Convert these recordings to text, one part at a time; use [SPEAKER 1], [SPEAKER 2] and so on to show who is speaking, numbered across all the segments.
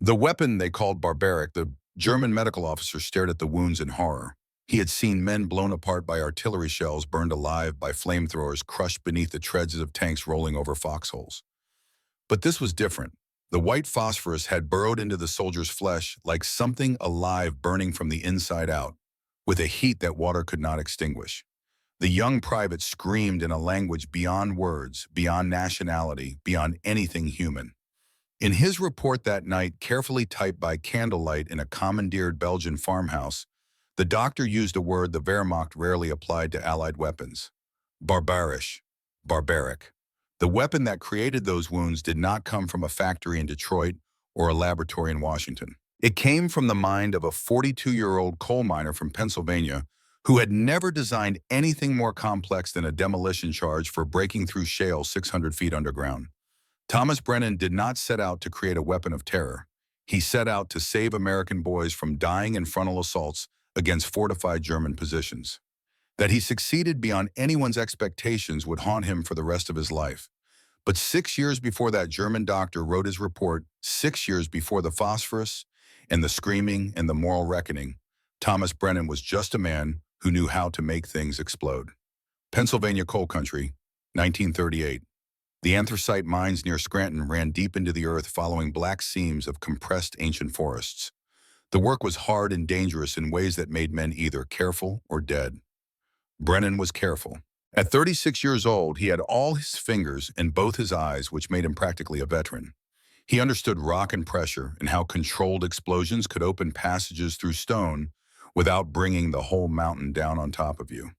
[SPEAKER 1] The weapon they called barbaric, the German medical officer stared at the wounds in horror. He had seen men blown apart by artillery shells, burned alive by flamethrowers, crushed beneath the treads of tanks rolling over foxholes. But this was different. The white phosphorus had burrowed into the soldier's flesh like something alive burning from the inside out, with a heat that water could not extinguish. The young private screamed in a language beyond words, beyond nationality, beyond anything human. In his report that night, carefully typed by candlelight in a commandeered Belgian farmhouse, the doctor used a word the Wehrmacht rarely applied to Allied weapons: barbarisch, barbaric. The weapon that created those wounds did not come from a factory in Detroit or a laboratory in Washington. It came from the mind of a 42-year-old coal miner from Pennsylvania who had never designed anything more complex than a demolition charge for breaking through shale 600 feet underground. Thomas Brennan did not set out to create a weapon of terror. He set out to save American boys from dying in frontal assaults against fortified German positions. That he succeeded beyond anyone's expectations would haunt him for the rest of his life. But 6 years before that German doctor wrote his report, 6 years before the phosphorus and the screaming and the moral reckoning, Thomas Brennan was just a man who knew how to make things explode. Pennsylvania coal country, 1938. The anthracite mines near Scranton ran deep into the earth following black seams of compressed ancient forests. The work was hard and dangerous in ways that made men either careful or dead. Brennan was careful. At 36 years old, he had all his fingers and both his eyes, which made him practically a veteran. He understood rock and pressure and how controlled explosions could open passages through stone without bringing the whole mountain down on top of you.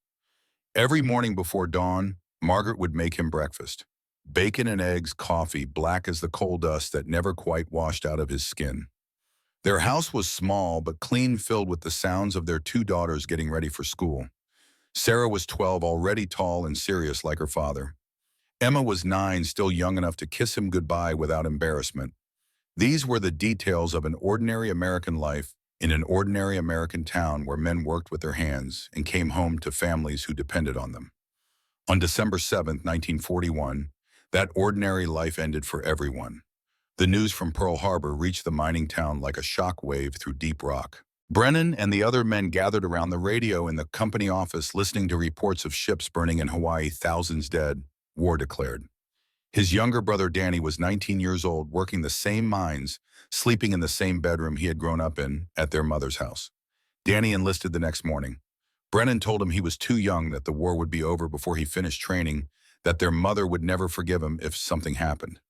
[SPEAKER 1] Every morning before dawn, Margaret would make him breakfast. Bacon and eggs, coffee, black as the coal dust that never quite washed out of his skin. Their house was small but clean, filled with the sounds of their 2 daughters getting ready for school. Sarah was 12, already tall and serious like her father. Emma was 9, still young enough to kiss him goodbye without embarrassment. These were the details of an ordinary American life in an ordinary American town where men worked with their hands and came home to families who depended on them. On December 7, 1941, that ordinary life ended for everyone. The news from Pearl Harbor reached the mining town like a shock wave through deep rock. Brennan and the other men gathered around the radio in the company office listening to reports of ships burning in Hawaii, thousands dead, war declared. His younger brother Danny was 19 years old, working the same mines, sleeping in the same bedroom he had grown up in at their mother's house. Danny enlisted the next morning. Brennan told him he was too young, that the war would be over before he finished training, that their mother would never forgive him if something happened.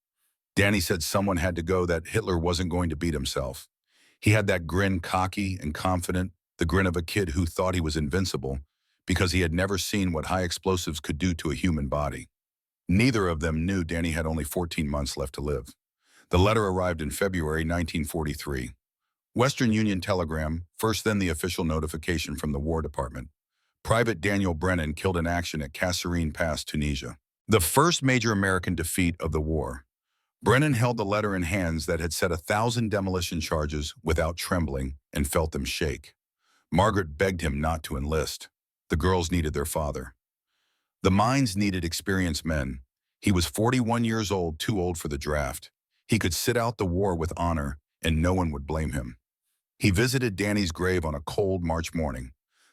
[SPEAKER 1] Danny said someone had to go, that Hitler wasn't going to beat himself. He had that grin, cocky and confident, the grin of a kid who thought he was invincible because he had never seen what high explosives could do to a human body. Neither of them knew Danny had only 14 months left to live. The letter arrived in February 1943. Western Union telegram, first then the official notification from the War Department. Private Daniel Brennan killed in action at Kasserine Pass, Tunisia. The first major American defeat of the war. Brennan held the letter in hands that had set 1,000 demolition charges without trembling and felt them shake. Margaret begged him not to enlist. The girls needed their father. The mines needed experienced men. He was 41 years old, too old for the draft. He could sit out the war with honor, and no one would blame him. He visited Danny's grave on a cold March morning.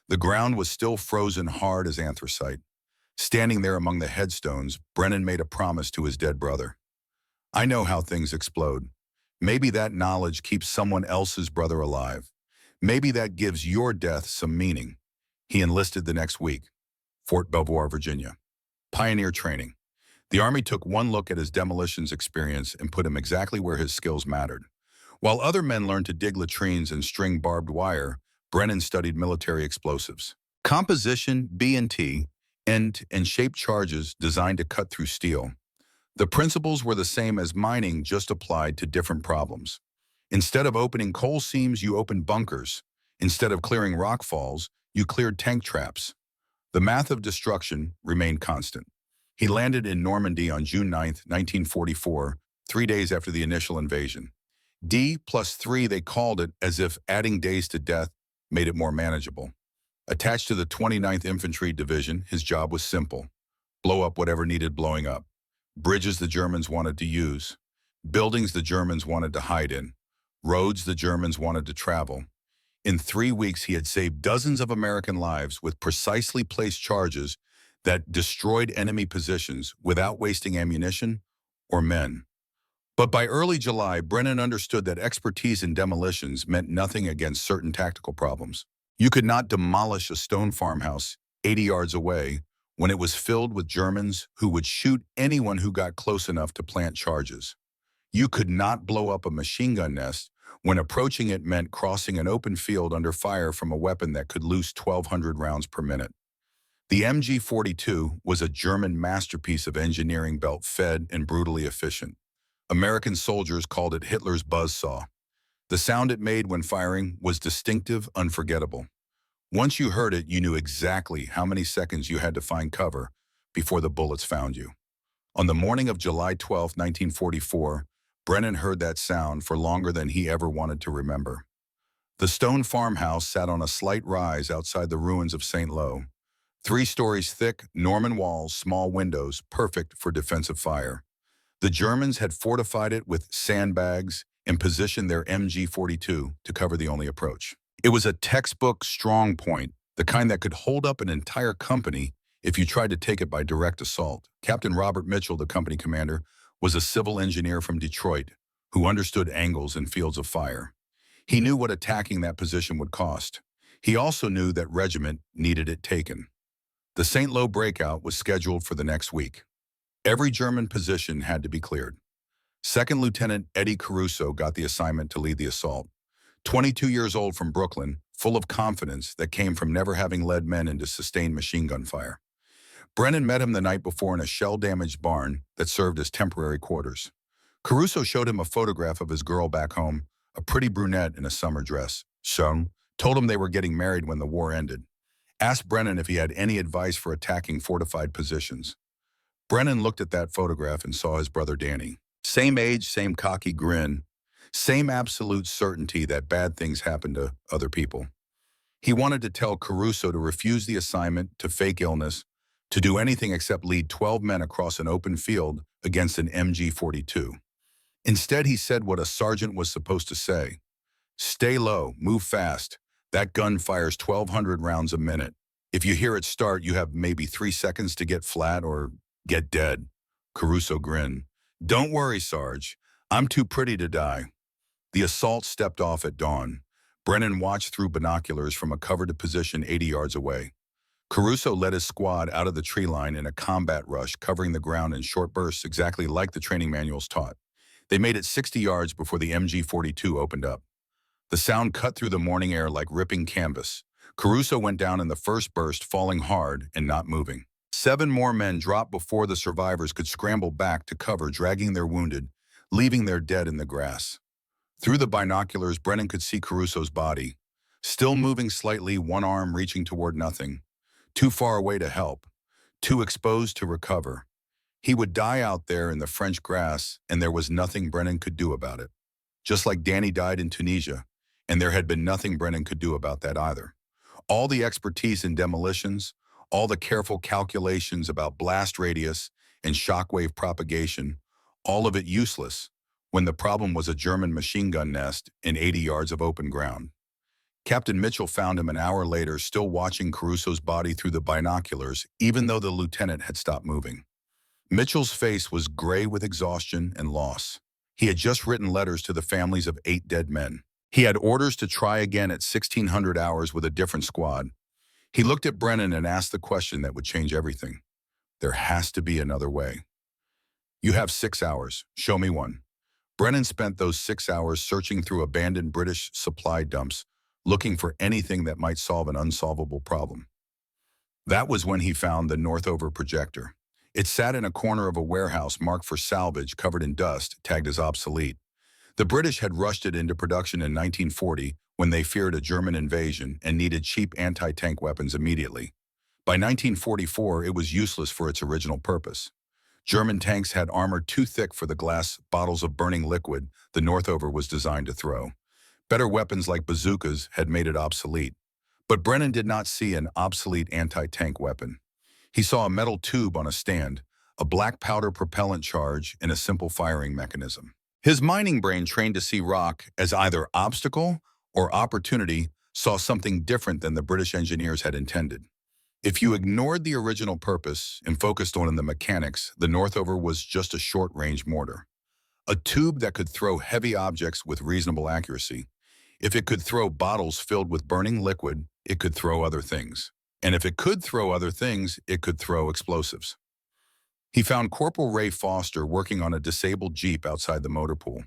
[SPEAKER 1] The ground was still frozen hard as anthracite. Standing there among the headstones, Brennan made a promise to his dead brother. I know how things explode. Maybe that knowledge keeps someone else's brother alive. Maybe that gives your death some meaning. He enlisted the next week. Fort Belvoir, Virginia. Pioneer training. The Army took one look at his demolitions experience and put him exactly where his skills mattered. While other men learned to dig latrines and string barbed wire, Brennan studied military explosives. Composition, B&T, end and shape charges designed to cut through steel. The principles were the same as mining, just applied to different problems. Instead of opening coal seams, you opened bunkers. Instead of clearing rock falls, you cleared tank traps. The math of destruction remained constant. He landed in Normandy on June 9, 1944, 3 days after the initial invasion. D+3, they called it, as if adding days to death made it more manageable. Attached to the 29th Infantry Division, his job was simple: blow up whatever needed blowing up. Bridges the Germans wanted to use, buildings the Germans wanted to hide in, roads the Germans wanted to travel. In 3 weeks, he had saved dozens of American lives with precisely placed charges that destroyed enemy positions without wasting ammunition or men. But by early July, Brennan understood that expertise in demolitions meant nothing against certain tactical problems. You could not demolish a stone farmhouse 80 yards away when it was filled with Germans who would shoot anyone who got close enough to plant charges. You could not blow up a machine gun nest when approaching it meant crossing an open field under fire from a weapon that could loose 1,200 rounds per minute. The MG-42 was a German masterpiece of engineering belt-fed and brutally efficient. American soldiers called it Hitler's buzzsaw. The sound it made when firing was distinctive, unforgettable. Once you heard it, you knew exactly how many seconds you had to find cover before the bullets found you. On the morning of July 12, 1944, Brennan heard that sound for longer than he ever wanted to remember. The stone farmhouse sat on a slight rise outside the ruins of St. Lo. 3 stories thick, Norman walls, small windows, perfect for defensive fire. The Germans had fortified it with sandbags and positioned their MG-42 to cover the only approach. It was a textbook strong point, the kind that could hold up an entire company if you tried to take it by direct assault. Captain Robert Mitchell, the company commander, was a civil engineer from Detroit who understood angles and fields of fire. He knew what attacking that position would cost. He also knew that regiment needed it taken. The St. Lo breakout was scheduled for the next week. Every German position had to be cleared. Second Lieutenant Eddie Caruso got the assignment to lead the assault. 22 years old from Brooklyn, full of confidence that came from never having led men into sustained machine gun fire. Brennan met him the night before in a shell-damaged barn that served as temporary quarters. Caruso showed him a photograph of his girl back home, a pretty brunette in a summer dress. Sung told him they were getting married when the war ended. Asked Brennan if he had any advice for attacking fortified positions. Brennan looked at that photograph and saw his brother Danny. Same age, same cocky grin, same absolute certainty that bad things happen to other people. He wanted to tell Caruso to refuse the assignment, to fake illness, to do anything except lead 12 men across an open field against an MG-42. Instead, he said what a sergeant was supposed to say. Stay low, move fast. That gun fires 1,200 rounds a minute. If you hear it start, you have maybe 3 seconds to get flat or get dead. Caruso grinned. Don't worry, Sarge. I'm too pretty to die. The assault stepped off at dawn. Brennan watched through binoculars from a covered position 80 yards away. Caruso led his squad out of the tree line in a combat rush, covering the ground in short bursts exactly like the training manuals taught. They made it 60 yards before the MG-42 opened up. The sound cut through the morning air like ripping canvas. Caruso went down in the first burst, falling hard and not moving. 7 more men dropped before the survivors could scramble back to cover, dragging their wounded, leaving their dead in the grass. Through the binoculars, Brennan could see Caruso's body, still moving slightly, one arm reaching toward nothing. Too far away to help, too exposed to recover. He would die out there in the French grass, and there was nothing Brennan could do about it. Just like Danny died in Tunisia, and there had been nothing Brennan could do about that either. All the expertise in demolitions, all the careful calculations about blast radius and shockwave propagation, all of it useless when the problem was a German machine gun nest in 80 yards of open ground. Captain Mitchell found him an hour later, still watching Caruso's body through the binoculars, even though the lieutenant had stopped moving. Mitchell's face was gray with exhaustion and loss. He had just written letters to the families of 8 dead men. He had orders to try again at 1600 hours with a different squad. He looked at Brennan and asked the question that would change everything. There has to be another way. You have 6 hours. Show me one. Brennan spent those 6 hours searching through abandoned British supply dumps, looking for anything that might solve an unsolvable problem. That was when he found the Northover projector. It sat in a corner of a warehouse marked for salvage, covered in dust, tagged as obsolete. The British had rushed it into production in 1940 when they feared a German invasion and needed cheap anti-tank weapons immediately. By 1944, it was useless for its original purpose. German tanks had armor too thick for the glass bottles of burning liquid the Northover was designed to throw. Better weapons like bazookas had made it obsolete. But Brennan did not see an obsolete anti-tank weapon. He saw a metal tube on a stand, a black powder propellant charge, and a simple firing mechanism. His mining brain, trained to see rock as either obstacle or opportunity, saw something different than the British engineers had intended. If you ignored the original purpose and focused on the mechanics, the Northover was just a short-range mortar. A tube that could throw heavy objects with reasonable accuracy. If it could throw bottles filled with burning liquid, it could throw other things. And if it could throw other things, it could throw explosives. He found Corporal Ray Foster working on a disabled Jeep outside the motor pool.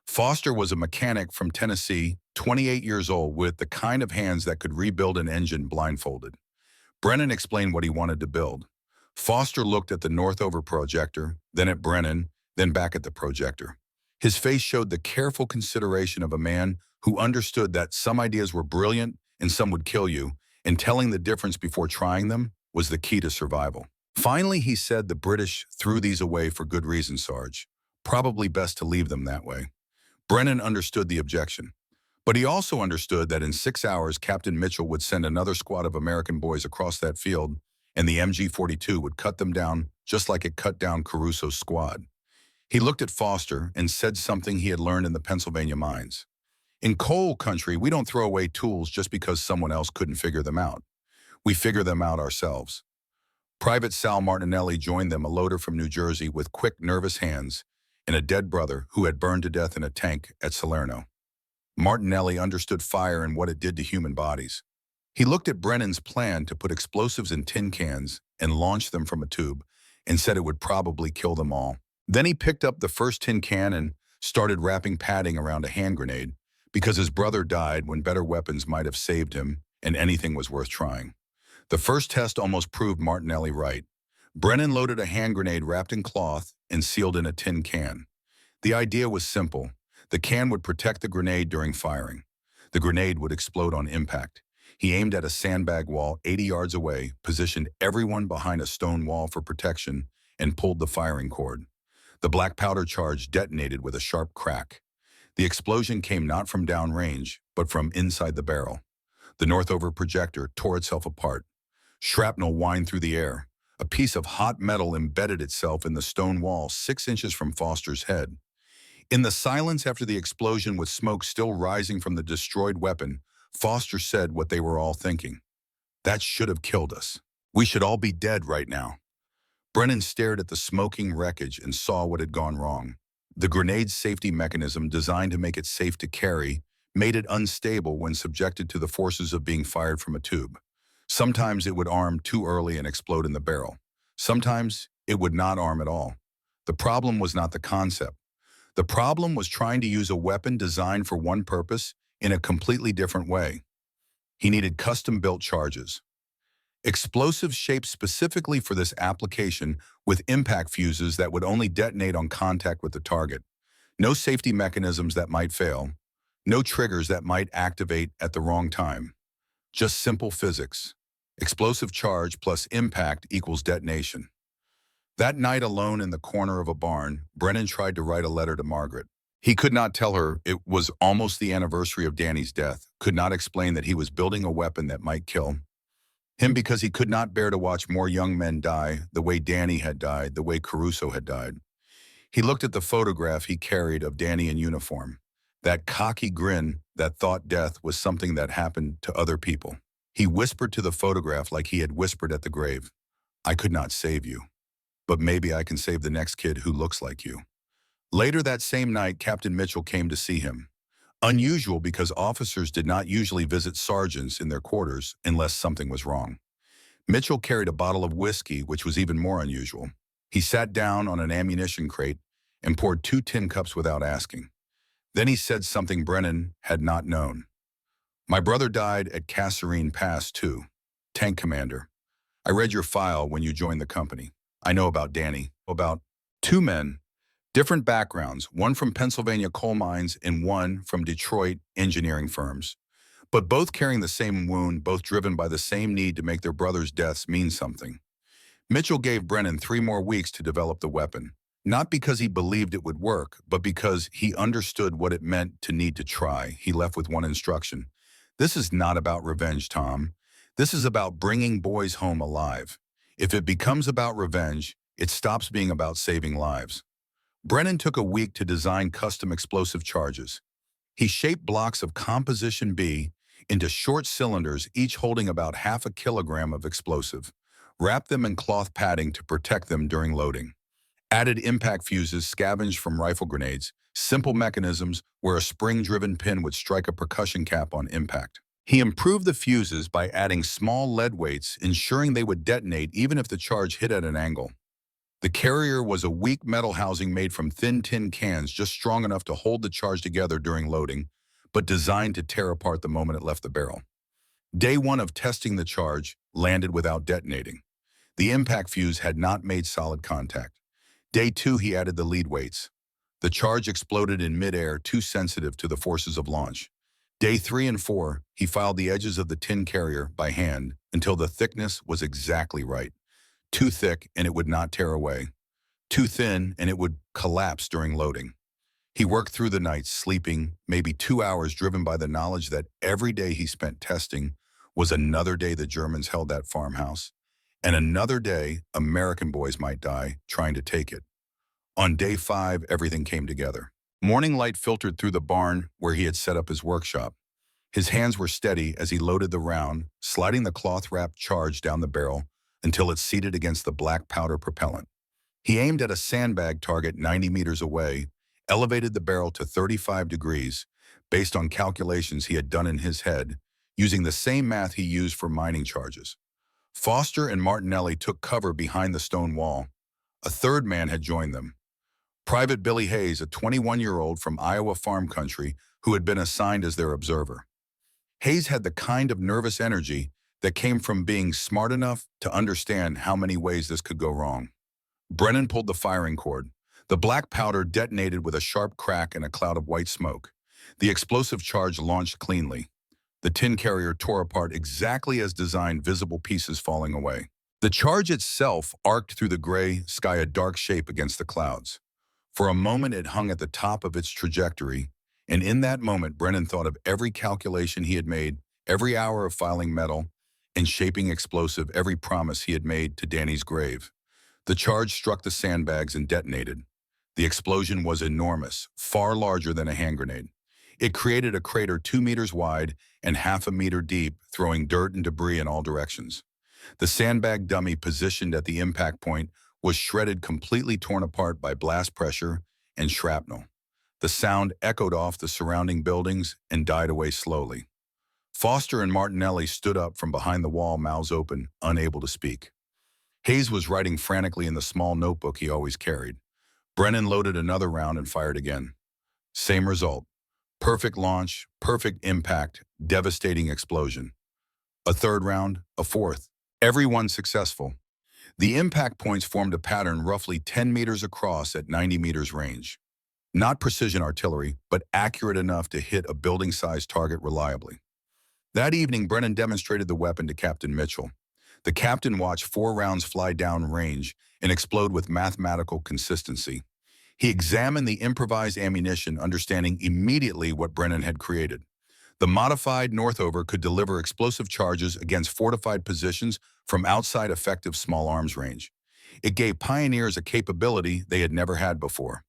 [SPEAKER 1] Foster was a mechanic from Tennessee, 28 years old, with the kind of hands that could rebuild an engine blindfolded. Brennan explained what he wanted to build. Foster looked at the Northover projector, then at Brennan, then back at the projector. His face showed the careful consideration of a man who understood that some ideas were brilliant and some would kill you, and telling the difference before trying them was the key to survival. Finally, he said, "The British threw these away for good reason, Sarge. Probably best to leave them that way." Brennan understood the objection. But he also understood that in 6 hours, Captain Mitchell would send another squad of American boys across that field, and the MG-42 would cut them down just like it cut down Caruso's squad. He looked at Foster and said something he had learned in the Pennsylvania mines. In coal country, we don't throw away tools just because someone else couldn't figure them out. We figure them out ourselves. Private Sal Martinelli joined them, a loader from New Jersey with quick, nervous hands, and a dead brother who had burned to death in a tank at Salerno. Martinelli understood fire and what it did to human bodies. He looked at Brennan's plan to put explosives in tin cans and launch them from a tube, and said it would probably kill them all. Then he picked up the first tin can and started wrapping padding around a hand grenade, because his brother died when better weapons might have saved him, and anything was worth trying. The first test almost proved Martinelli right. Brennan loaded a hand grenade wrapped in cloth and sealed in a tin can. The idea was simple. The can would protect the grenade during firing. The grenade would explode on impact. He aimed at a sandbag wall 80 yards away, positioned everyone behind a stone wall for protection, and pulled the firing cord. The black powder charge detonated with a sharp crack. The explosion came not from downrange, but from inside the barrel. The Northover projector tore itself apart. Shrapnel whined through the air. A piece of hot metal embedded itself in the stone wall 6 inches from Foster's head. In the silence after the explosion, with smoke still rising from the destroyed weapon, Foster said what they were all thinking. "That should have killed us. We should all be dead right now." Brennan stared at the smoking wreckage and saw what had gone wrong. The grenade's safety mechanism, designed to make it safe to carry, made it unstable when subjected to the forces of being fired from a tube. Sometimes it would arm too early and explode in the barrel. Sometimes it would not arm at all. The problem was not the concept. The problem was trying to use a weapon designed for one purpose in a completely different way. He needed custom-built charges. Explosives shaped specifically for this application, with impact fuses that would only detonate on contact with the target. No safety mechanisms that might fail. No triggers that might activate at the wrong time. Just simple physics. Explosive charge plus impact equals detonation. That night, alone in the corner of a barn, Brennan tried to write a letter to Margaret. He could not tell her it was almost the anniversary of Danny's death, could not explain that he was building a weapon that might kill him, because he could not bear to watch more young men die the way Danny had died, the way Caruso had died. He looked at the photograph he carried of Danny in uniform. That cocky grin that thought death was something that happened to other people. He whispered to the photograph like he had whispered at the grave, "I could not save you, but maybe I can save the next kid who looks like you." Later that same night, Captain Mitchell came to see him. Unusual, because officers did not usually visit sergeants in their quarters unless something was wrong. Mitchell carried a bottle of whiskey, which was even more unusual. He sat down on an ammunition crate and poured 2 tin cups without asking. Then he said something Brennan had not known. "My brother died at Kasserine Pass, too. Tank commander. I read your file when you joined the company. I know about Danny." About 2 men, different backgrounds, one from Pennsylvania coal mines and one from Detroit engineering firms, but both carrying the same wound, both driven by the same need to make their brothers' deaths mean something. Mitchell gave Brennan 3 more weeks to develop the weapon, not because he believed it would work, but because he understood what it meant to need to try. He left with one instruction. "This is not about revenge, Tom. This is about bringing boys home alive. If it becomes about revenge, it stops being about saving lives." Brennan took a week to design custom explosive charges. He shaped blocks of Composition B into short cylinders, each holding about half a kilogram of explosive, wrapped them in cloth padding to protect them during loading. Added impact fuses scavenged from rifle grenades, simple mechanisms where a spring-driven pin would strike a percussion cap on impact. He improved the fuses by adding small lead weights, ensuring they would detonate even if the charge hit at an angle. The carrier was a weak metal housing made from thin tin cans just strong enough to hold the charge together during loading, but designed to tear apart the moment it left the barrel. Day one of testing the charge landed without detonating. The impact fuse had not made solid contact. Day two, he added the lead weights. The charge exploded in midair, too sensitive to the forces of launch. Day 3 and 4, he filed the edges of the tin carrier by hand until the thickness was exactly right. Too thick and it would not tear away. Too thin and it would collapse during loading. He worked through the nights, sleeping maybe 2 hours, driven by the knowledge that every day he spent testing was another day the Germans held that farmhouse, and another day American boys might die trying to take it. On day 5, everything came together. Morning light filtered through the barn where he had set up his workshop. His hands were steady as he loaded the round, sliding the cloth-wrapped charge down the barrel until it seated against the black powder propellant. He aimed at a sandbag target 90 meters away, elevated the barrel to 35 degrees, based on calculations he had done in his head, using the same math he used for mining charges. Foster and Martinelli took cover behind the stone wall. A third man had joined them. Private Billy Hayes, a 21-year-old from Iowa farm country who had been assigned as their observer. Hayes had the kind of nervous energy that came from being smart enough to understand how many ways this could go wrong. Brennan pulled the firing cord. The black powder detonated with a sharp crack and a cloud of white smoke. The explosive charge launched cleanly. The tin carrier tore apart exactly as designed, visible pieces falling away. The charge itself arced through the gray sky, a dark shape against the clouds. For a moment, it hung at the top of its trajectory, and in that moment, Brennan thought of every calculation he had made, every hour of filing metal and shaping explosive, every promise he had made to Danny's grave. The charge struck the sandbags and detonated. The explosion was enormous, far larger than a hand grenade. It created a crater 2 meters wide and half a meter deep, throwing dirt and debris in all directions. The sandbag dummy positioned at the impact point was shredded, completely torn apart by blast pressure and shrapnel. The sound echoed off the surrounding buildings and died away slowly. Foster and Martinelli stood up from behind the wall, mouths open, unable to speak. Hayes was writing frantically in the small notebook he always carried. Brennan loaded another round and fired again. Same result. Perfect launch, perfect impact, devastating explosion. A third round, a fourth. Everyone successful. The impact points formed a pattern roughly 10 meters across at 90 meters range. Not precision artillery, but accurate enough to hit a building-sized target reliably. That evening, Brennan demonstrated the weapon to Captain Mitchell. The captain watched 4 rounds fly down range and explode with mathematical consistency. He examined the improvised ammunition, understanding immediately what Brennan had created. The modified Northover could deliver explosive charges against fortified positions from outside effective small arms range. It gave pioneers a capability they had never had before,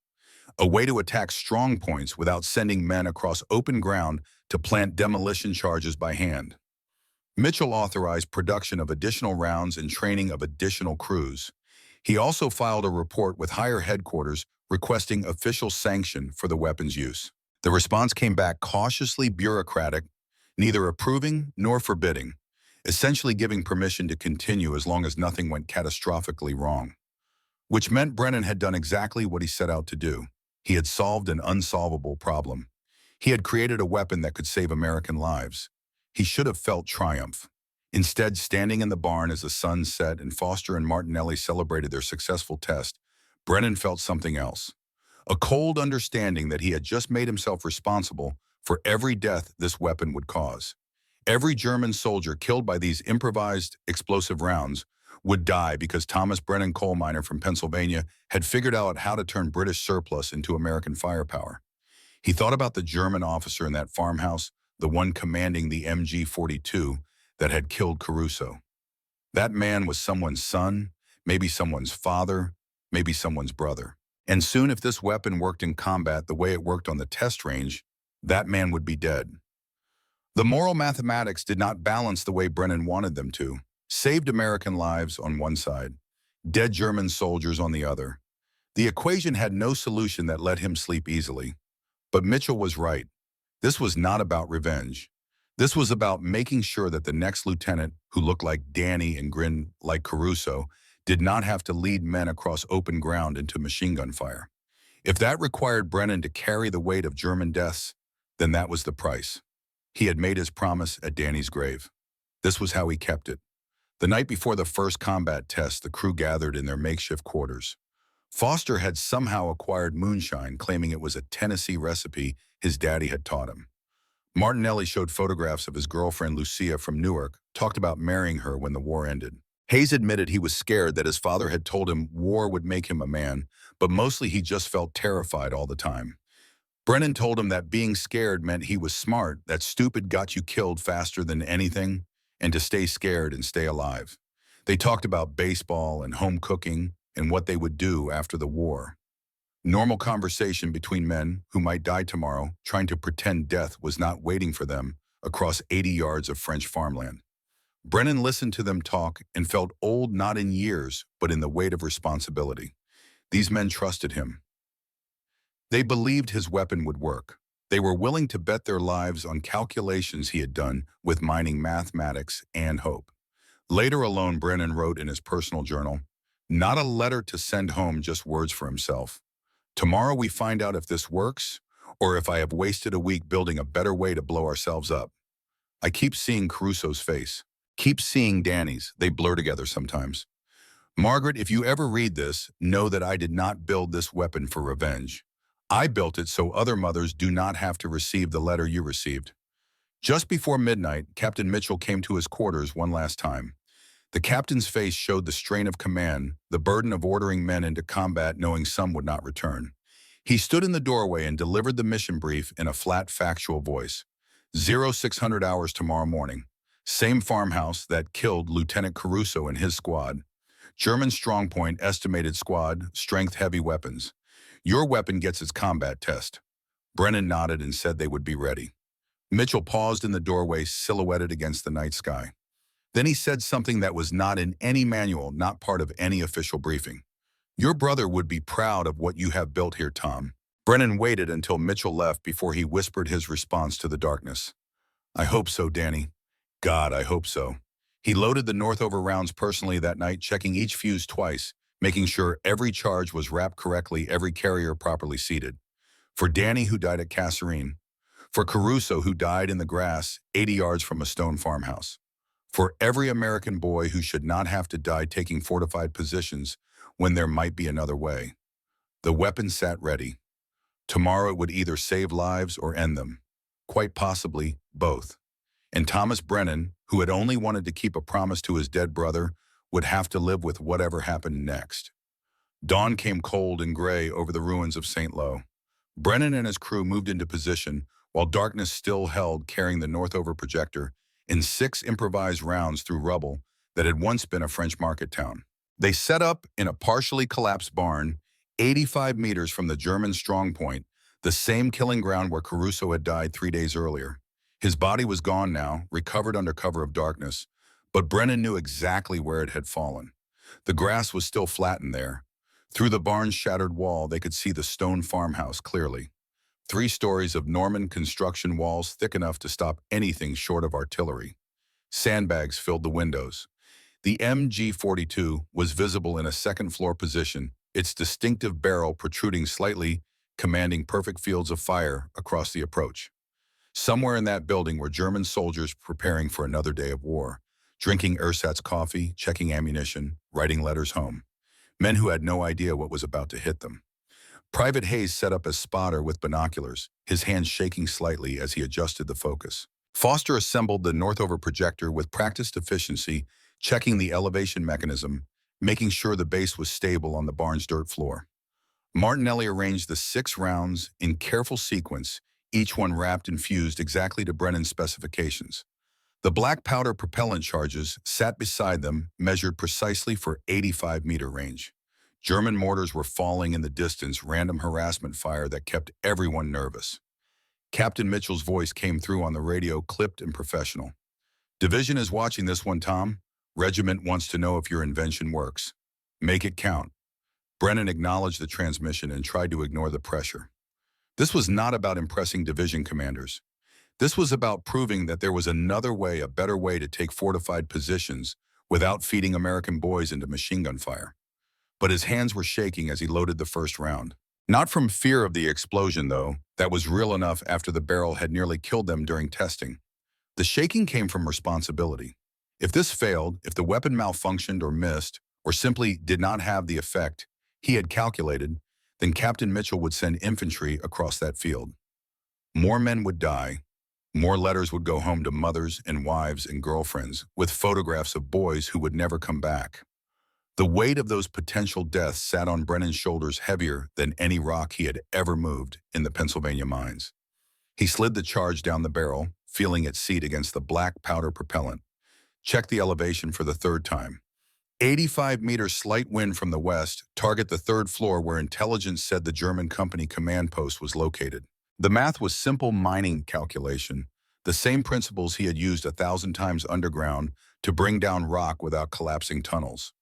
[SPEAKER 1] a way to attack strong points without sending men across open ground to plant demolition charges by hand. Mitchell authorized production of additional rounds and training of additional crews. He also filed a report with higher headquarters requesting official sanction for the weapon's use. The response came back cautiously bureaucratic, neither approving nor forbidding, essentially giving permission to continue as long as nothing went catastrophically wrong. Which meant Brennan had done exactly what he set out to do. He had solved an unsolvable problem. He had created a weapon that could save American lives. He should have felt triumph. Instead, standing in the barn as the sun set and Foster and Martinelli celebrated their successful test, Brennan felt something else. A cold understanding that he had just made himself responsible for every death this weapon would cause. Every German soldier killed by these improvised explosive rounds would die because Thomas Brennan, coal miner from Pennsylvania, had figured out how to turn British surplus into American firepower. He thought about the German officer in that farmhouse, the one commanding the MG-42 that had killed Caruso. That man was someone's son, maybe someone's father, maybe someone's brother. And soon, if this weapon worked in combat the way it worked on the test range, that man would be dead. The moral mathematics did not balance the way Brennan wanted them to. Saved American lives on one side, dead German soldiers on the other. The equation had no solution that let him sleep easily. But Mitchell was right. This was not about revenge. This was about making sure that the next lieutenant, who looked like Danny and grinned like Caruso, did not have to lead men across open ground into machine gun fire. If that required Brennan to carry the weight of German deaths, then that was the price. He had made his promise at Danny's grave. This was how he kept it. The night before the first combat test, the crew gathered in their makeshift quarters. Foster had somehow acquired moonshine, claiming it was a Tennessee recipe his daddy had taught him. Martinelli showed photographs of his girlfriend Lucia from Newark, talked about marrying her when the war ended. Hayes admitted he was scared that his father had told him war would make him a man, but mostly he just felt terrified all the time. Brennan told him that being scared meant he was smart, that stupid got you killed faster than anything, and to stay scared and stay alive. They talked about baseball and home cooking and what they would do after the war. Normal conversation between men who might die tomorrow, trying to pretend death was not waiting for them across 80 yards of French farmland. Brennan listened to them talk and felt old not in years, but in the weight of responsibility. These men trusted him. They believed his weapon would work. They were willing to bet their lives on calculations he had done with mining mathematics and hope. Later alone, Brennan wrote in his personal journal, "Not a letter to send home, just words for himself. Tomorrow we find out if this works, or if I have wasted a week building a better way to blow ourselves up. I keep seeing Caruso's face. Keep seeing Danny's. They blur together sometimes. Margaret, if you ever read this, know that I did not build this weapon for revenge. I built it so other mothers do not have to receive the letter you received." Just before midnight, Captain Mitchell came to his quarters one last time. The captain's face showed the strain of command, the burden of ordering men into combat knowing some would not return. He stood in the doorway and delivered the mission brief in a flat, factual voice. 0600 hours tomorrow morning. Same farmhouse that killed Lieutenant Caruso and his squad. German strongpoint, estimated squad, strength heavy weapons. Your weapon gets its combat test. Brennan nodded and said they would be ready. Mitchell paused in the doorway, silhouetted against the night sky. Then he said something that was not in any manual, not part of any official briefing. "Your brother would be proud of what you have built here, Tom." Brennan waited until Mitchell left before he whispered his response to the darkness. "I hope so, Danny. God, I hope so." He loaded the Northover rounds personally that night, checking each fuse twice, making sure every charge was wrapped correctly, every carrier properly seated. For Danny, who died at Kasserine. For Caruso, who died in the grass 80 yards from a stone farmhouse. For every American boy who should not have to die taking fortified positions when there might be another way. The weapon sat ready. Tomorrow it would either save lives or end them. Quite possibly both. And Thomas Brennan, who had only wanted to keep a promise to his dead brother, would have to live with whatever happened next. Dawn came cold and gray over the ruins of St. Lo. Brennan and his crew moved into position while darkness still held, carrying the Northover projector in 6 improvised rounds through rubble that had once been a French market town. They set up in a partially collapsed barn, 85 meters from the German strongpoint, the same killing ground where Caruso had died 3 days earlier. His body was gone now, recovered under cover of darkness, but Brennan knew exactly where it had fallen. The grass was still flattened there. Through the barn's shattered wall, they could see the stone farmhouse clearly. 3 stories of Norman construction walls thick enough to stop anything short of artillery. Sandbags filled the windows. The MG-42 was visible in a second-floor position, its distinctive barrel protruding slightly, commanding perfect fields of fire across the approach. Somewhere in that building were German soldiers preparing for another day of war, drinking ersatz coffee, checking ammunition, writing letters home. Men who had no idea what was about to hit them. Private Hayes set up as spotter with binoculars, his hands shaking slightly as he adjusted the focus. Foster assembled the Northover projector with practiced efficiency, checking the elevation mechanism, making sure the base was stable on the barn's dirt floor. Martinelli arranged the 6 rounds in careful sequence, each one wrapped and fused exactly to Brennan's specifications. The black powder propellant charges sat beside them, measured precisely for 85-meter range. German mortars were falling in the distance, random harassment fire that kept everyone nervous. Captain Mitchell's voice came through on the radio, clipped and professional. "Division is watching this one, Tom. Regiment wants to know if your invention works. Make it count." Brennan acknowledged the transmission and tried to ignore the pressure. This was not about impressing division commanders. This was about proving that there was another way, a better way to take fortified positions without feeding American boys into machine gun fire. But his hands were shaking as he loaded the first round. Not from fear of the explosion, though. That was real enough after the barrel had nearly killed them during testing. The shaking came from responsibility. If this failed, if the weapon malfunctioned or missed, or simply did not have the effect he had calculated, then Captain Mitchell would send infantry across that field. More men would die. More letters would go home to mothers and wives and girlfriends with photographs of boys who would never come back. The weight of those potential deaths sat on Brennan's shoulders heavier than any rock he had ever moved in the Pennsylvania mines. He slid the charge down the barrel, feeling its seat against the black powder propellant. Checked the elevation for the third time. 85 meters slight wind from the west, target the third floor where intelligence said the German company command post was located. The math was simple mining calculation, the same principles he had used 1,000 times underground to bring down rock without collapsing tunnels.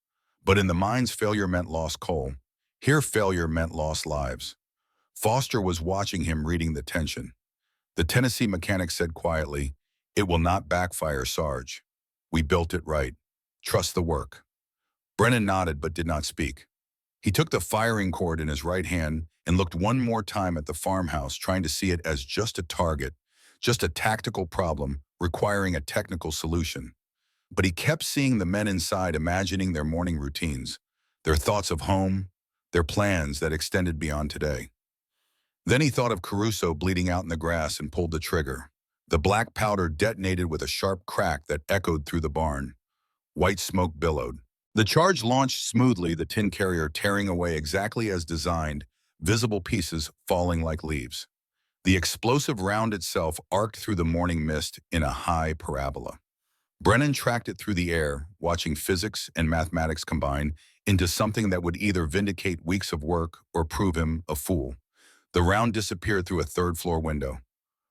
[SPEAKER 1] But in the mines, failure meant lost coal. Here, failure meant lost lives. Foster was watching him, reading the tension. The Tennessee mechanic said quietly, "It will not backfire, Sarge. We built it right. Trust the work." Brennan nodded but did not speak. He took the firing cord in his right hand and looked one more time at the farmhouse, trying to see it as just a target, just a tactical problem requiring a technical solution. But he kept seeing the men inside, imagining their morning routines, their thoughts of home, their plans that extended beyond today. Then he thought of Caruso bleeding out in the grass and pulled the trigger. The black powder detonated with a sharp crack that echoed through the barn. White smoke billowed. The charge launched smoothly, the tin carrier tearing away exactly as designed, visible pieces falling like leaves. The explosive round itself arced through the morning mist in a high parabola. Brennan tracked it through the air, watching physics and mathematics combine into something that would either vindicate weeks of work or prove him a fool. The round disappeared through a third-floor window.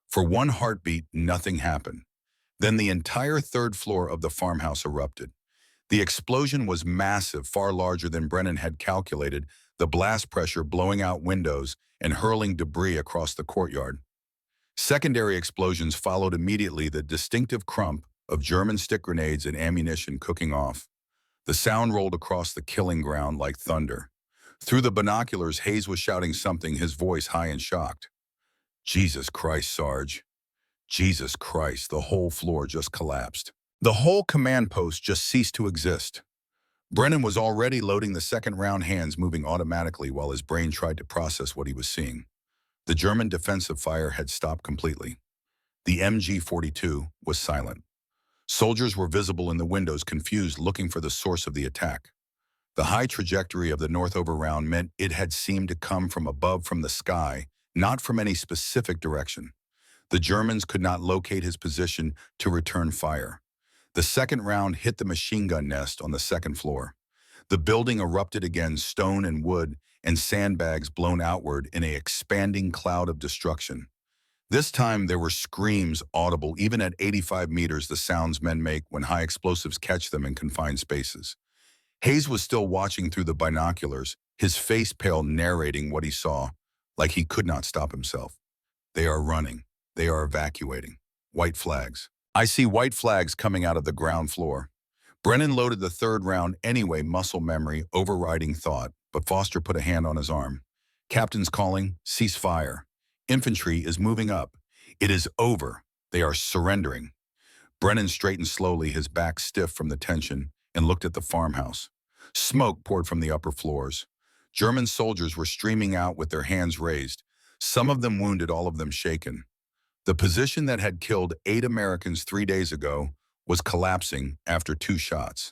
[SPEAKER 1] For one heartbeat, nothing happened. Then the entire third floor of the farmhouse erupted. The explosion was massive, far larger than Brennan had calculated, the blast pressure blowing out windows and hurling debris across the courtyard. Secondary explosions followed immediately, the distinctive crump of German stick grenades and ammunition cooking off. The sound rolled across the killing ground like thunder. Through the binoculars, Hayes was shouting something, his voice high and shocked. "Jesus Christ, Sarge. Jesus Christ," the whole floor just collapsed. The whole command post just ceased to exist. Brennan was already loading the second round, hands moving automatically while his brain tried to process what he was seeing. The German defensive fire had stopped completely. The MG-42 was silent. Soldiers were visible in the windows, confused, looking for the source of the attack. The high trajectory of the Northover round meant it had seemed to come from above, from the sky, not from any specific direction. The Germans could not locate his position to return fire. The second round hit the machine gun nest on the second floor. The building erupted again, stone and wood and sandbags blown outward in an expanding cloud of destruction. This time there were screams audible even at 85 meters, the sounds men make when high explosives catch them in confined spaces. Hayes was still watching through the binoculars, his face pale, narrating what he saw, like he could not stop himself. "They are running. They are evacuating. White flags. I see white flags coming out of the ground floor." Brennan loaded the third round anyway, muscle memory overriding thought, but Foster put a hand on his arm. "Captain's calling. Cease fire. Infantry is moving up. It is over. They are surrendering." Brennan straightened slowly, his back stiff from the tension, and looked at the farmhouse. Smoke poured from the upper floors. German soldiers were streaming out with their hands raised, some of them wounded, all of them shaken. The position that had killed 8 Americans 3 days ago was collapsing after 2 shots.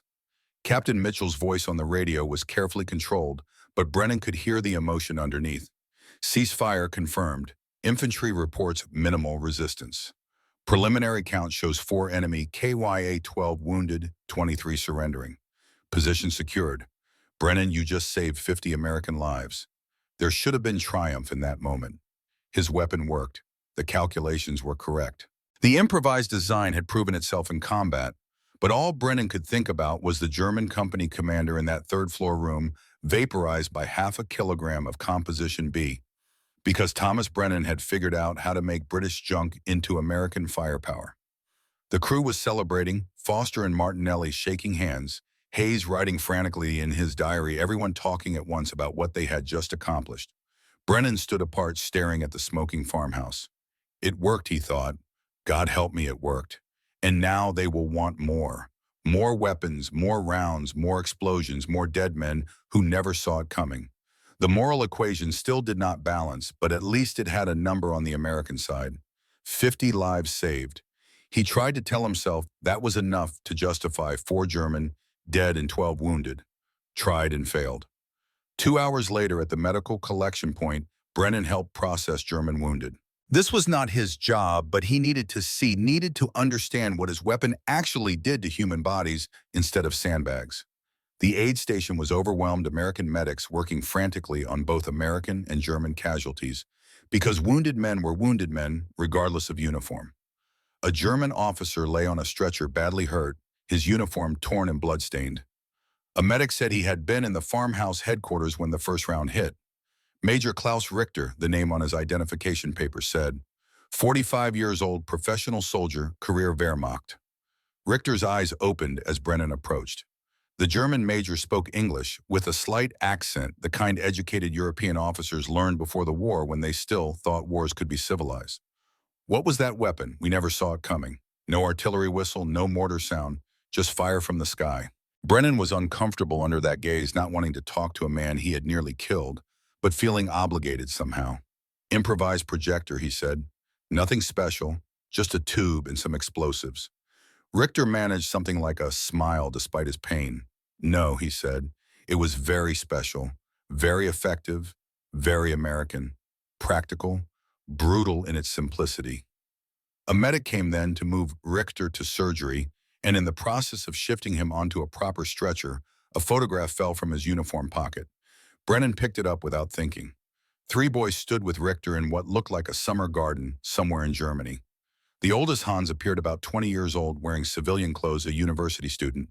[SPEAKER 1] Captain Mitchell's voice on the radio was carefully controlled, but Brennan could hear the emotion underneath. "Ceasefire confirmed. Infantry reports minimal resistance. Preliminary count shows 4 enemy KYA-12 wounded, 23 surrendering. Position secured. Brennan, you just saved 50 American lives. There should have been triumph in that moment. His weapon worked. The calculations were correct. The improvised design had proven itself in combat, but all Brennan could think about was the German company commander in that third-floor room, vaporized by half a kilogram of Composition B, because Thomas Brennan had figured out how to make British junk into American firepower. The crew was celebrating, Foster and Martinelli shaking hands, Hayes writing frantically in his diary, everyone talking at once about what they had just accomplished. Brennan stood apart staring at the smoking farmhouse. It worked, he thought. God help me, it worked. And now they will want more. More weapons, more rounds, more explosions, more dead men who never saw it coming. The moral equation still did not balance, but at least it had a number on the American side. 50 lives saved. He tried to tell himself that was enough to justify 4 German, dead and 12 wounded. Tried and failed. 2 hours later at the medical collection point, Brennan helped process German wounded. This was not his job, but he needed to understand what his weapon actually did to human bodies instead of sandbags. The aid station was overwhelmed, American medics working frantically on both American and German casualties, because wounded men were wounded men, regardless of uniform. A German officer lay on a stretcher badly hurt, his uniform torn and bloodstained. A medic said he had been in the farmhouse headquarters when the first round hit. Major Klaus Richter, the name on his identification paper said, 45 years old, professional soldier, career Wehrmacht. Richter's eyes opened as Brennan approached. The German major spoke English with a slight accent, the kind educated European officers learned before the war when they still thought wars could be civilized. What was that weapon? We never saw it coming. No artillery whistle, no mortar sound, just fire from the sky. Brennan was uncomfortable under that gaze, not wanting to talk to a man he had nearly killed, but feeling obligated somehow. Improvised projector, he said. Nothing special, just a tube and some explosives. Richter managed something like a smile despite his pain. No, he said. It was very special, very effective, very American, practical, brutal in its simplicity. A medic came then to move Richter to surgery, and in the process of shifting him onto a proper stretcher, a photograph fell from his uniform pocket. Brennan picked it up without thinking. 3 boys stood with Richter in what looked like a summer garden somewhere in Germany. The oldest Hans appeared about 20 years old, wearing civilian clothes, a university student.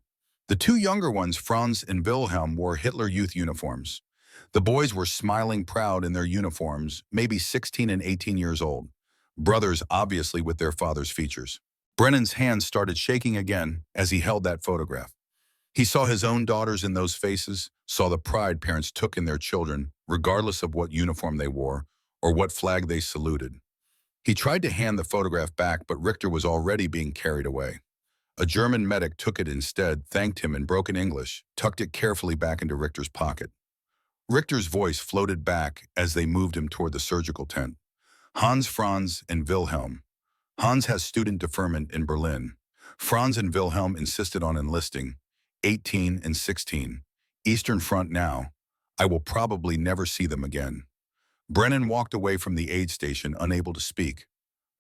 [SPEAKER 1] The 2 younger ones, Franz and Wilhelm, wore Hitler Youth uniforms. The boys were smiling proud in their uniforms, maybe 16 and 18 years old. Brothers, obviously, with their father's features. Brennan's hands started shaking again as he held that photograph. He saw his own daughters in those faces, saw the pride parents took in their children, regardless of what uniform they wore or what flag they saluted. He tried to hand the photograph back, but Richter was already being carried away. A German medic took it instead, thanked him in broken English, tucked it carefully back into Richter's pocket. Richter's voice floated back as they moved him toward the surgical tent. Hans, Franz, and Wilhelm. Hans has student deferment in Berlin. Franz and Wilhelm insisted on enlisting. 18 and 16. Eastern Front now. I will probably never see them again. Brennan walked away from the aid station, unable to speak,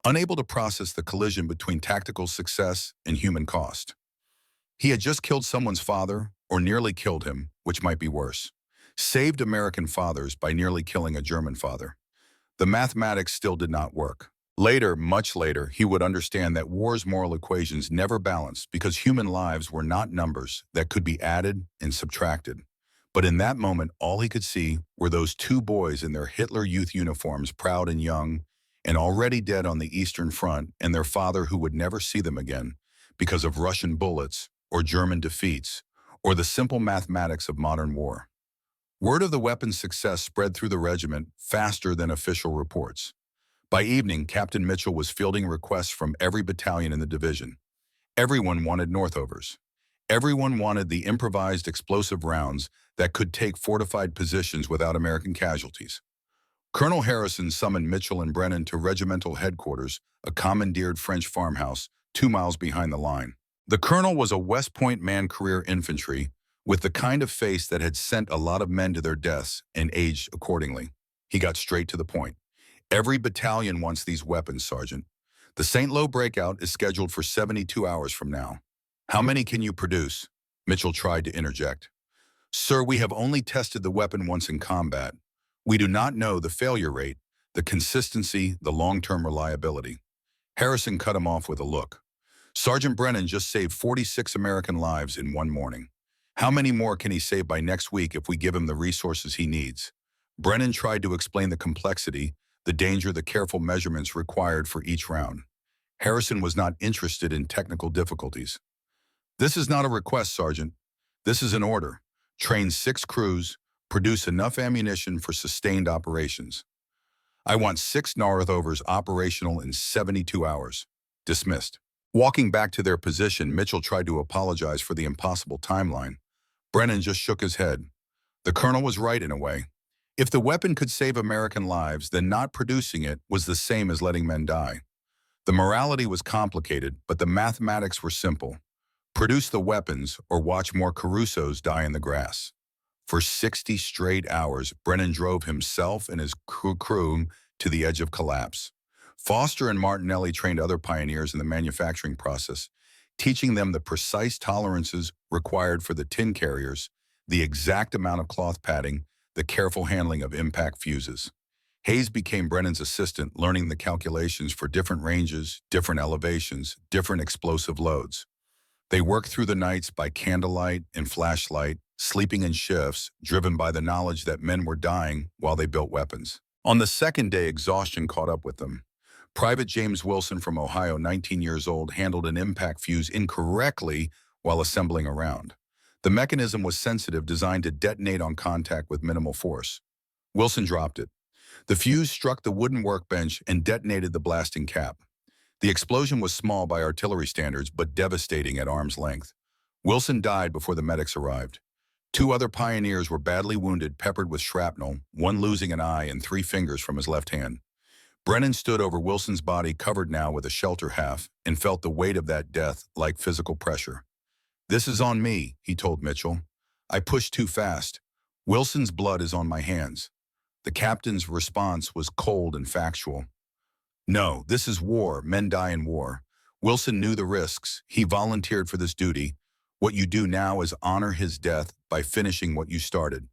[SPEAKER 1] unable to process the collision between tactical success and human cost. He had just killed someone's father, or nearly killed him, which might be worse. Saved American fathers by nearly killing a German father. The mathematics still did not work. Later, much later, he would understand that war's moral equations never balanced because human lives were not numbers that could be added and subtracted. But in that moment, all he could see were those 2 boys in their Hitler Youth uniforms, proud and young, and already dead on the Eastern Front, and their father who would never see them again because of Russian bullets or German defeats or the simple mathematics of modern war. Word of the weapon's success spread through the regiment faster than official reports. By evening, Captain Mitchell was fielding requests from every battalion in the division. Everyone wanted Northovers. Everyone wanted the improvised explosive rounds that could take fortified positions without American casualties. Colonel Harrison summoned Mitchell and Brennan to regimental headquarters, a commandeered French farmhouse 2 miles behind the line. The colonel was a West Point man, career infantry, with the kind of face that had sent a lot of men to their deaths and aged accordingly. He got straight to the point. Every battalion wants these weapons, Sergeant. The St. Lo breakout is scheduled for 72 hours from now. How many can you produce? Mitchell tried to interject. Sir, we have only tested the weapon once in combat. We do not know the failure rate, the consistency, the long-term reliability. Harrison cut him off with a look. Sergeant Brennan just saved 46 American lives in one morning. How many more can he save by next week if we give him the resources he needs? Brennan tried to explain the complexity, the danger, the careful measurements required for each round. Harrison was not interested in technical difficulties. This is not a request, Sergeant. This is an order. Train 6 crews, produce enough ammunition for sustained operations. I want 6 Northovers operational in 72 hours. Dismissed. Walking back to their position, Mitchell tried to apologize for the impossible timeline. Brennan just shook his head. The colonel was right in a way. If the weapon could save American lives, then not producing it was the same as letting men die. The morality was complicated, but the mathematics were simple. Produce the weapons or watch more Carusos die in the grass. For 60 straight hours, Brennan drove himself and his crew to the edge of collapse. Foster and Martinelli trained other pioneers in the manufacturing process, teaching them the precise tolerances required for the tin carriers, the exact amount of cloth padding, the careful handling of impact fuses. Hayes became Brennan's assistant, learning the calculations for different ranges, different elevations, different explosive loads. They worked through the nights by candlelight and flashlight, sleeping in shifts, driven by the knowledge that men were dying while they built weapons. On the second day, exhaustion caught up with them. Private James Wilson from Ohio, 19 years old, handled an impact fuse incorrectly while assembling a round. The mechanism was sensitive, designed to detonate on contact with minimal force. Wilson dropped it. The fuse struck the wooden workbench and detonated the blasting cap. The explosion was small by artillery standards, but devastating at arm's length. Wilson died before the medics arrived. 2 other pioneers were badly wounded, peppered with shrapnel, one losing an eye and 3 fingers from his left hand. Brennan stood over Wilson's body, covered now with a shelter half, and felt the weight of that death like physical pressure. "This is on me," he told Mitchell. "I pushed too fast. Wilson's blood is on my hands." The captain's response was cold and factual. "No, this is war. Men die in war. Wilson knew the risks. He volunteered for this duty. What you do now is honor his death by finishing what you started.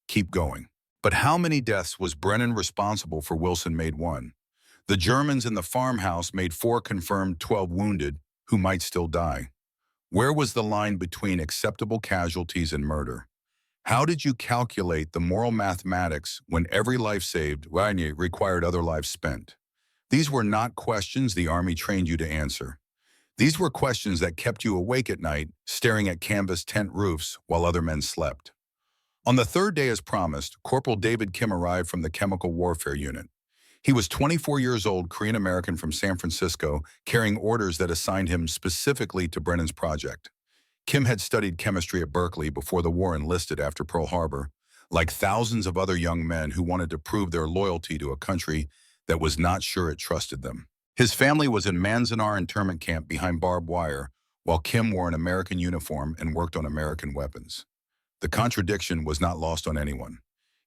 [SPEAKER 1] Keep going." But how many deaths was Brennan responsible for? Wilson made 1. The Germans in the farmhouse made 4 confirmed, 12 wounded, who might still die. Where was the line between acceptable casualties and murder? How did you calculate the moral mathematics when every life saved required other lives spent? These were not questions the Army trained you to answer. These were questions that kept you awake at night, staring at canvas tent roofs while other men slept. On the 3rd day, as promised, Corporal David Kim arrived from the Chemical Warfare Unit. He was 24 years old, Korean-American from San Francisco, carrying orders that assigned him specifically to Brennan's project. Kim had studied chemistry at Berkeley before the war, enlisted after Pearl Harbor, like thousands of other young men who wanted to prove their loyalty to a country that was not sure it trusted them. His family was in Manzanar internment camp behind barbed wire, while Kim wore an American uniform and worked on American weapons. The contradiction was not lost on anyone.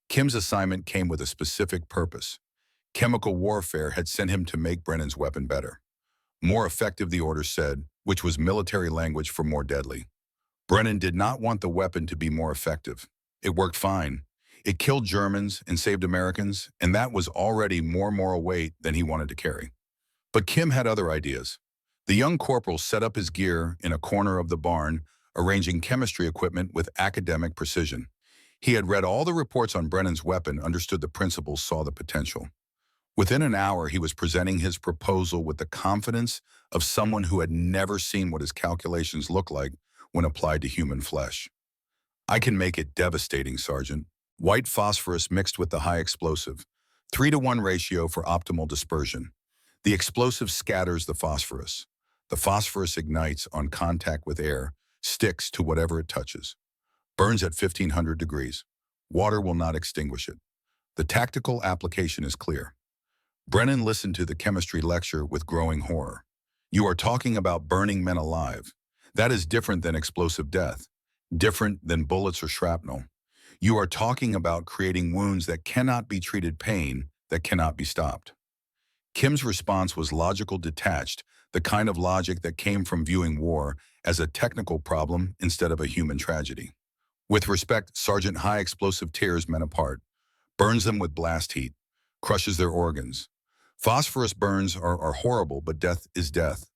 [SPEAKER 1] Kim's assignment came with a specific purpose. Chemical warfare had sent him to make Brennan's weapon better. More effective, the order said, which was military language for more deadly. Brennan did not want the weapon to be more effective. It worked fine. It killed Germans and saved Americans, and that was already more moral weight than he wanted to carry. But Kim had other ideas. The young corporal set up his gear in a corner of the barn, arranging chemistry equipment with academic precision. He had read all the reports on Brennan's weapon, understood the principles, saw the potential. Within an hour, he was presenting his proposal with the confidence of someone who had never seen what his calculations looked like when applied to human flesh. "I can make it devastating, Sergeant. White phosphorus mixed with the high explosive. 3-to-1 ratio for optimal dispersion. The explosive scatters the phosphorus. The phosphorus ignites on contact with air, sticks to whatever it touches. Burns at 1500 degrees. Water will not extinguish it. The tactical application is clear." Brennan listened to the chemistry lecture with growing horror. "You are talking about burning men alive. That is different than explosive death, different than bullets or shrapnel. You are talking about creating wounds that cannot be treated, pain that cannot be stopped." Kim's response was logical, detached, the kind of logic that came from viewing war as a technical problem instead of a human tragedy. With respect, Sergeant High Explosive tears men apart, burns them with blast heat, crushes their organs. Phosphorus burns are horrible, but death is death.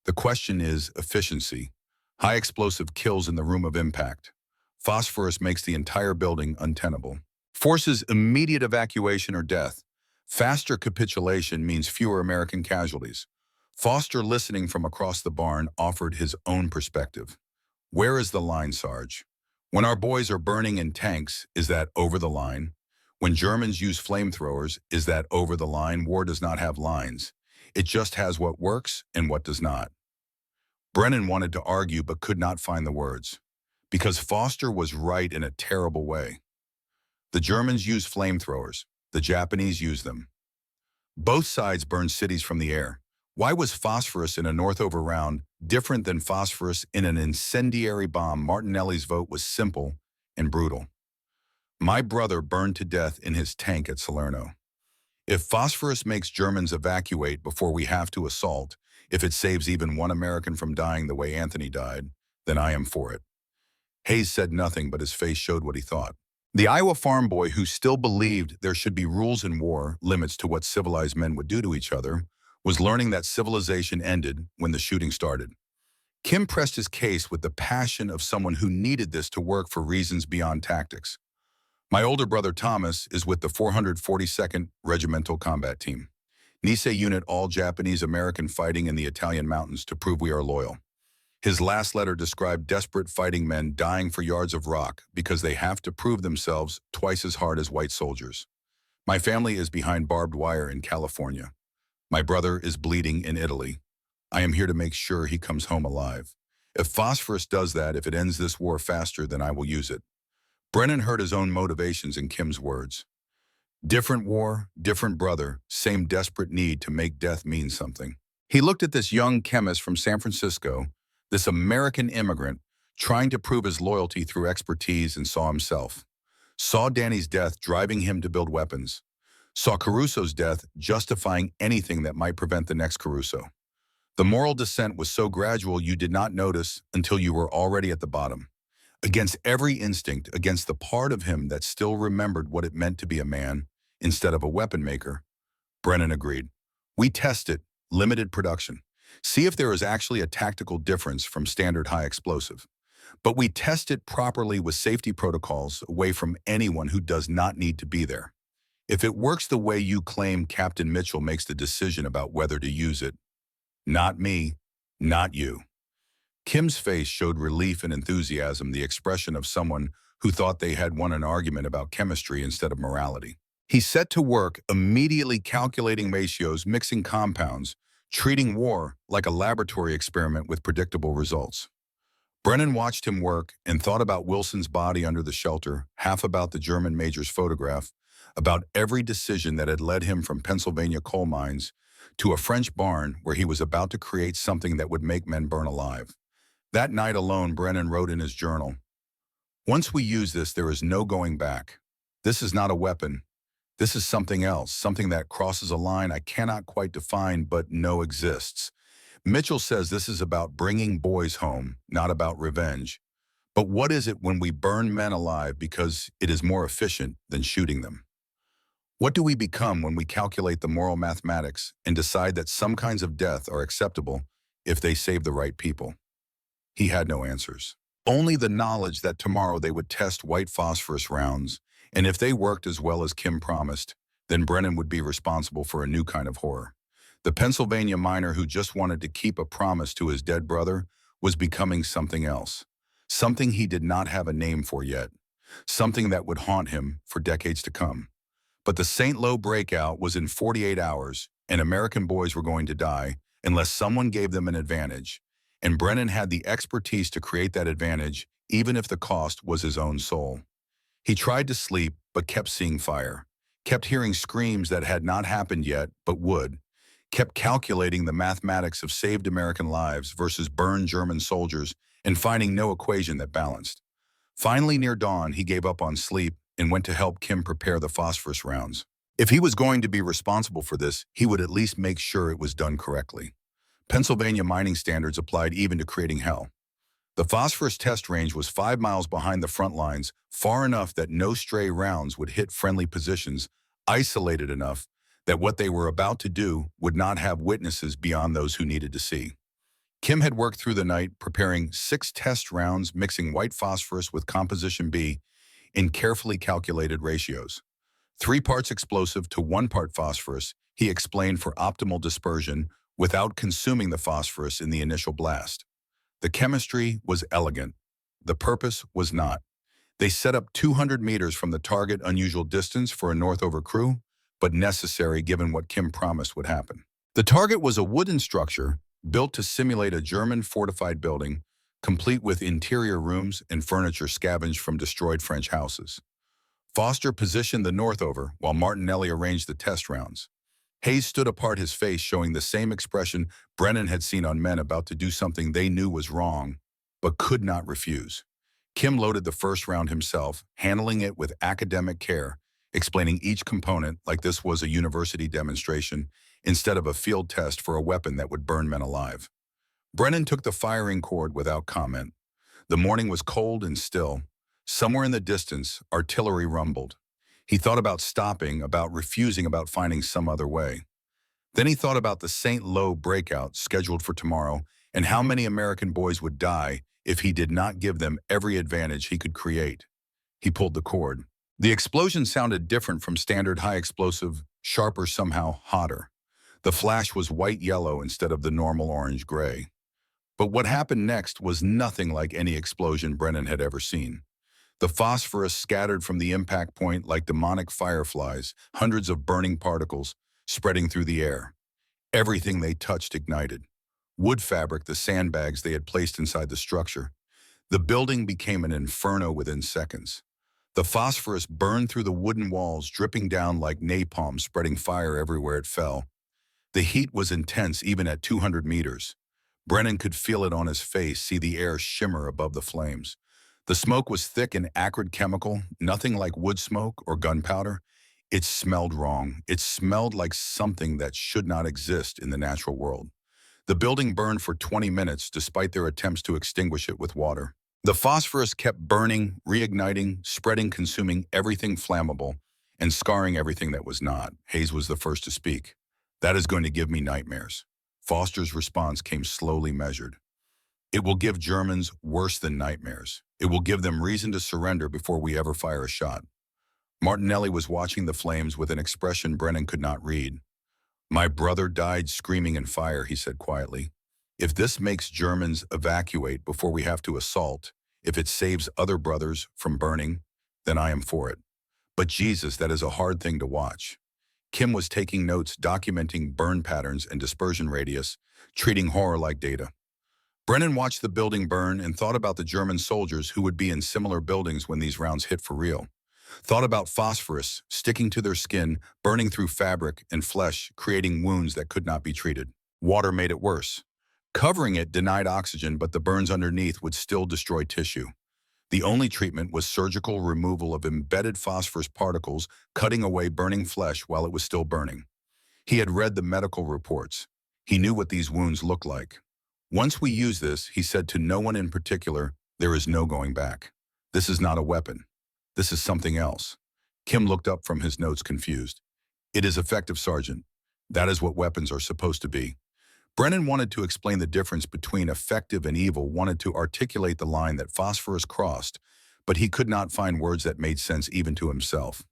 [SPEAKER 1] The question is efficiency. High explosive kills in the room of impact. Phosphorus makes the entire building untenable. Forces immediate evacuation or death. Faster capitulation means fewer American casualties. Foster, listening from across the barn, offered his own perspective. Where is the line, Sarge? When our boys are burning in tanks, is that over the line? When Germans use flamethrowers, is that over the line? War does not have lines. It just has what works and what does not. Brennan wanted to argue but could not find the words. Because Foster was right in a terrible way. The Germans use flamethrowers. The Japanese use them. Both sides burned cities from the air. Why was phosphorus in a Northover round different than phosphorus in an incendiary bomb? Martinelli's vote was simple and brutal. My brother burned to death in his tank at Salerno. If phosphorus makes Germans evacuate before we have to assault, if it saves even one American from dying the way Anthony died, then I am for it. Hayes said nothing, but his face showed what he thought. The Iowa farm boy who still believed there should be rules in war, limits to what civilized men would do to each other, was learning that civilization ended when the shooting started. Kim pressed his case with the passion of someone who needed this to work for reasons beyond tactics. My older brother Thomas is with the 442nd Regimental Combat Team. Nisei unit, all Japanese American fighting in the Italian mountains to prove we are loyal. His last letter described desperate fighting men dying for yards of rock because they have to prove themselves twice as hard as white soldiers. My family is behind barbed wire in California. My brother is bleeding in Italy. I am here to make sure he comes home alive. If phosphorus does that, if it ends this war faster, then I will use it. Brennan heard his own motivations in Kim's words. Different war, different brother, same desperate need to make death mean something. He looked at this young chemist from San Francisco, this American immigrant, trying to prove his loyalty through expertise, and saw himself. Saw Danny's death driving him to build weapons. Saw Caruso's death justifying anything that might prevent the next Caruso. The moral descent was so gradual you did not notice until you were already at the bottom. Against every instinct, against the part of him that still remembered what it meant to be a man instead of a weapon maker, Brennan agreed. We test it, limited production. See if there is actually a tactical difference from standard high explosive. But we test it properly with safety protocols away from anyone who does not need to be there. If it works the way you claim, Captain Mitchell makes the decision about whether to use it. Not me, not you. Kim's face showed relief and enthusiasm, the expression of someone who thought they had won an argument about chemistry instead of morality. He set to work, immediately calculating ratios, mixing compounds, treating war like a laboratory experiment with predictable results. Brennan watched him work and thought about Wilson's body under the shelter, half about the German major's photograph, about every decision that had led him from Pennsylvania coal mines to a French barn where he was about to create something that would make men burn alive. That night alone, Brennan wrote in his journal, "Once we use this, there is no going back. This is not a weapon. This is something else, something that crosses a line I cannot quite define but know exists. Mitchell says this is about bringing boys home, not about revenge. But what is it when we burn men alive because it is more efficient than shooting them? What do we become when we calculate the moral mathematics and decide that some kinds of death are acceptable if they save the right people?" He had no answers. Only the knowledge that tomorrow they would test white phosphorus rounds, and if they worked as well as Kim promised, then Brennan would be responsible for a new kind of horror. The Pennsylvania miner who just wanted to keep a promise to his dead brother was becoming something else, something he did not have a name for yet, something that would haunt him for decades to come. But the St. Lo breakout was in 48 hours, and American boys were going to die unless someone gave them an advantage, and Brennan had the expertise to create that advantage, even if the cost was his own soul. He tried to sleep, but kept seeing fire, kept hearing screams that had not happened yet, but would, kept calculating the mathematics of saved American lives versus burned German soldiers and finding no equation that balanced. Finally, near dawn, he gave up on sleep and went to help Kim prepare the phosphorus rounds. If he was going to be responsible for this, he would at least make sure it was done correctly. Pennsylvania mining standards applied even to creating hell. The phosphorus test range was 5 miles behind the front lines, far enough that no stray rounds would hit friendly positions, isolated enough that what they were about to do would not have witnesses beyond those who needed to see. Kim had worked through the night preparing 6 test rounds, mixing white phosphorus with composition B in carefully calculated ratios. 3 parts explosive to 1 part phosphorus, he explained, for optimal dispersion without consuming the phosphorus in the initial blast. The chemistry was elegant. The purpose was not. They set up 200 meters from the target, unusual distance for a Northover crew, but necessary given what Kim promised would happen. The target was a wooden structure built to simulate a German fortified building, complete with interior rooms and furniture scavenged from destroyed French houses. Foster positioned the Northover while Martinelli arranged the test rounds. Hayes stood apart, his face showing the same expression Brennan had seen on men about to do something they knew was wrong, but could not refuse. Kim loaded the first round himself, handling it with academic care, explaining each component like this was a university demonstration instead of a field test for a weapon that would burn men alive. Brennan took the firing cord without comment. The morning was cold and still. Somewhere in the distance, artillery rumbled. He thought about stopping, about refusing, about finding some other way. Then he thought about the St. Lo breakout scheduled for tomorrow and how many American boys would die if he did not give them every advantage he could create. He pulled the cord. The explosion sounded different from standard high explosive, sharper, somehow hotter. The flash was white-yellow instead of the normal orange-gray. But what happened next was nothing like any explosion Brennan had ever seen. The phosphorus scattered from the impact point like demonic fireflies, hundreds of burning particles spreading through the air. Everything they touched ignited. Wood fabric, the sandbags they had placed inside the structure. The building became an inferno within seconds. The phosphorus burned through the wooden walls, dripping down like napalm, spreading fire everywhere it fell. The heat was intense even at 200 meters. Brennan could feel it on his face, see the air shimmer above the flames. The smoke was thick and acrid chemical, nothing like wood smoke or gunpowder. It smelled wrong. It smelled like something that should not exist in the natural world. The building burned for 20 minutes despite their attempts to extinguish it with water. The phosphorus kept burning, reigniting, spreading, consuming everything flammable, and scarring everything that was not. Hayes was the first to speak. "That is going to give me nightmares." Foster's response came slowly, measured. "It will give Germans worse than nightmares. It will give them reason to surrender before we ever fire a shot." Martinelli was watching the flames with an expression Brennan could not read. "My brother died screaming in fire," he said quietly. "If this makes Germans evacuate before we have to assault, if it saves other brothers from burning, then I am for it. But Jesus, that is a hard thing to watch." Kim was taking notes, documenting burn patterns and dispersion radius, treating horror like data. Brennan watched the building burn and thought about the German soldiers who would be in similar buildings when these rounds hit for real. Thought about phosphorus sticking to their skin, burning through fabric and flesh, creating wounds that could not be treated. Water made it worse. Covering it denied oxygen, but the burns underneath would still destroy tissue. The only treatment was surgical removal of embedded phosphorus particles, cutting away burning flesh while it was still burning. He had read the medical reports. He knew what these wounds looked like. "Once we use this," he said to no one in particular, "there is no going back. This is not a weapon. This is something else." Kim looked up from his notes, confused. "It is effective, Sergeant. That is what weapons are supposed to be." Brennan wanted to explain the difference between effective and evil, wanted to articulate the line that phosphorus crossed, but he could not find words that made sense even to himself.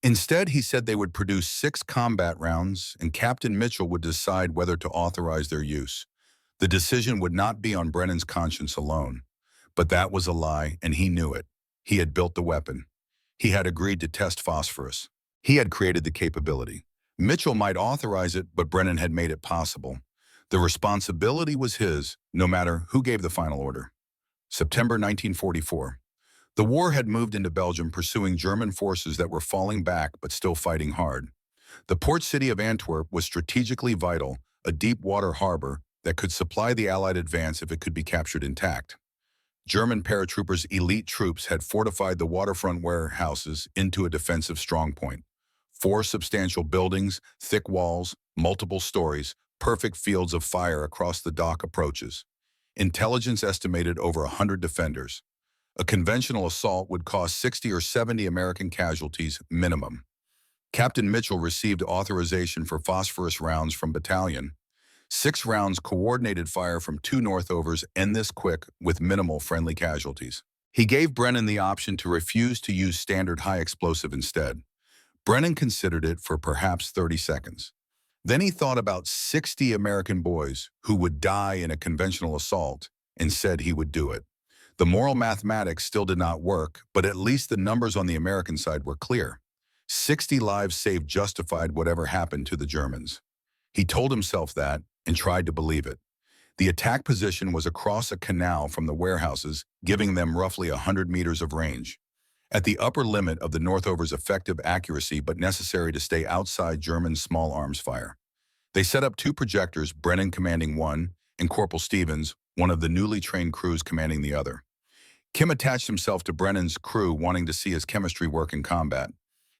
[SPEAKER 1] Instead, he said they would produce 6 combat rounds, and Captain Mitchell would decide whether to authorize their use. The decision would not be on Brennan's conscience alone. But that was a lie, and he knew it. He had built the weapon. He had agreed to test phosphorus. He had created the capability. Mitchell might authorize it, but Brennan had made it possible. The responsibility was his, no matter who gave the final order. September 1944. The war had moved into Belgium, pursuing German forces that were falling back but still fighting hard. The port city of Antwerp was strategically vital, a deep-water harbor that could supply the Allied advance if it could be captured intact. German paratroopers, elite troops, had fortified the waterfront warehouses into a defensive strongpoint. 4 substantial buildings, thick walls, multiple stories, perfect fields of fire across the dock approaches. Intelligence estimated over 100 defenders. A conventional assault would cause 60 or 70 American casualties minimum. Captain Mitchell received authorization for phosphorus rounds from battalion. 6 rounds coordinated fire from 2 Northovers end this quick with minimal friendly casualties. He gave Brennan the option to refuse to use standard high explosive instead. Brennan considered it for perhaps 30 seconds. Then he thought about 60 American boys who would die in a conventional assault and said he would do it. The moral mathematics still did not work, but at least the numbers on the American side were clear. 60 lives saved justified whatever happened to the Germans. He told himself that and tried to believe it. The attack position was across a canal from the warehouses, giving them roughly 100 meters of range. At the upper limit of the Northovers' effective accuracy but necessary to stay outside German small arms fire. They set up 2 projectors, Brennan commanding one, and Corporal Stevens, one of the newly trained crews, commanding the other. Kim attached himself to Brennan's crew, wanting to see his chemistry work in combat.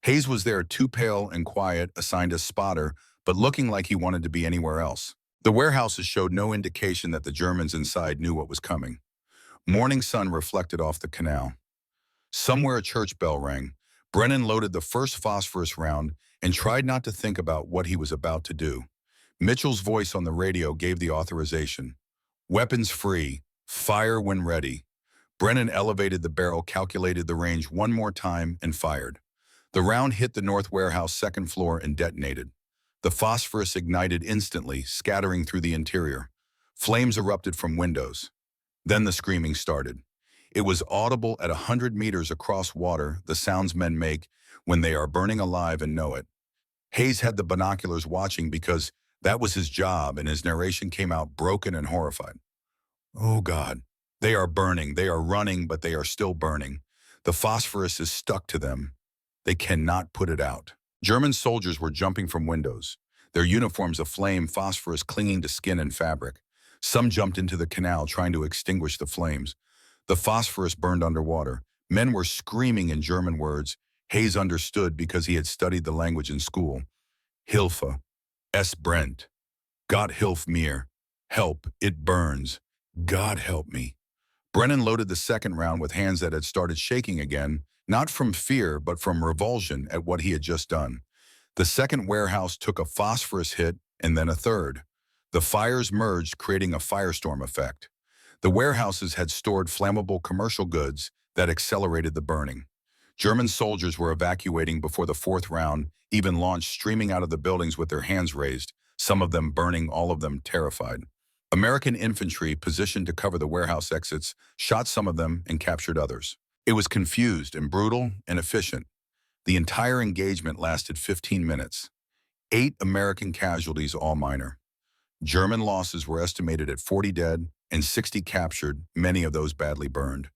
[SPEAKER 1] Hayes was there, too pale and quiet, assigned as spotter, but looking like he wanted to be anywhere else. The warehouses showed no indication that the Germans inside knew what was coming. Morning sun reflected off the canal. Somewhere a church bell rang. Brennan loaded the first phosphorus round and tried not to think about what he was about to do. Mitchell's voice on the radio gave the authorization. Weapons free. Fire when ready. Brennan elevated the barrel, calculated the range one more time, and fired. The round hit the north warehouse second floor and detonated. The phosphorus ignited instantly, scattering through the interior. Flames erupted from windows. Then the screaming started. It was audible at 100 meters across water, the sounds men make when they are burning alive and know it. Hayes had the binoculars watching because that was his job, and his narration came out broken and horrified. Oh God, they are burning, they are running, but they are still burning. The phosphorus is stuck to them. They cannot put it out. German soldiers were jumping from windows, their uniforms aflame, phosphorus clinging to skin and fabric. Some jumped into the canal trying to extinguish the flames. The phosphorus burned underwater. Men were screaming in German words. Hayes understood because he had studied the language in school. Hilfe, es brennt. Gott hilf mir. Help, it burns. God help me. Brennan loaded the second round with hands that had started shaking again, not from fear, but from revulsion at what he had just done. The second warehouse took a phosphorus hit and then a third. The fires merged, creating a firestorm effect. The warehouses had stored flammable commercial goods that accelerated the burning. German soldiers were evacuating before the fourth round even launched, streaming out of the buildings with their hands raised, some of them burning, all of them terrified. American infantry, positioned to cover the warehouse exits, shot some of them and captured others. It was confused and brutal and efficient. The entire engagement lasted 15 minutes. 8 American casualties, all minor. German losses were estimated at 40 dead and 60 captured, many of those badly burned.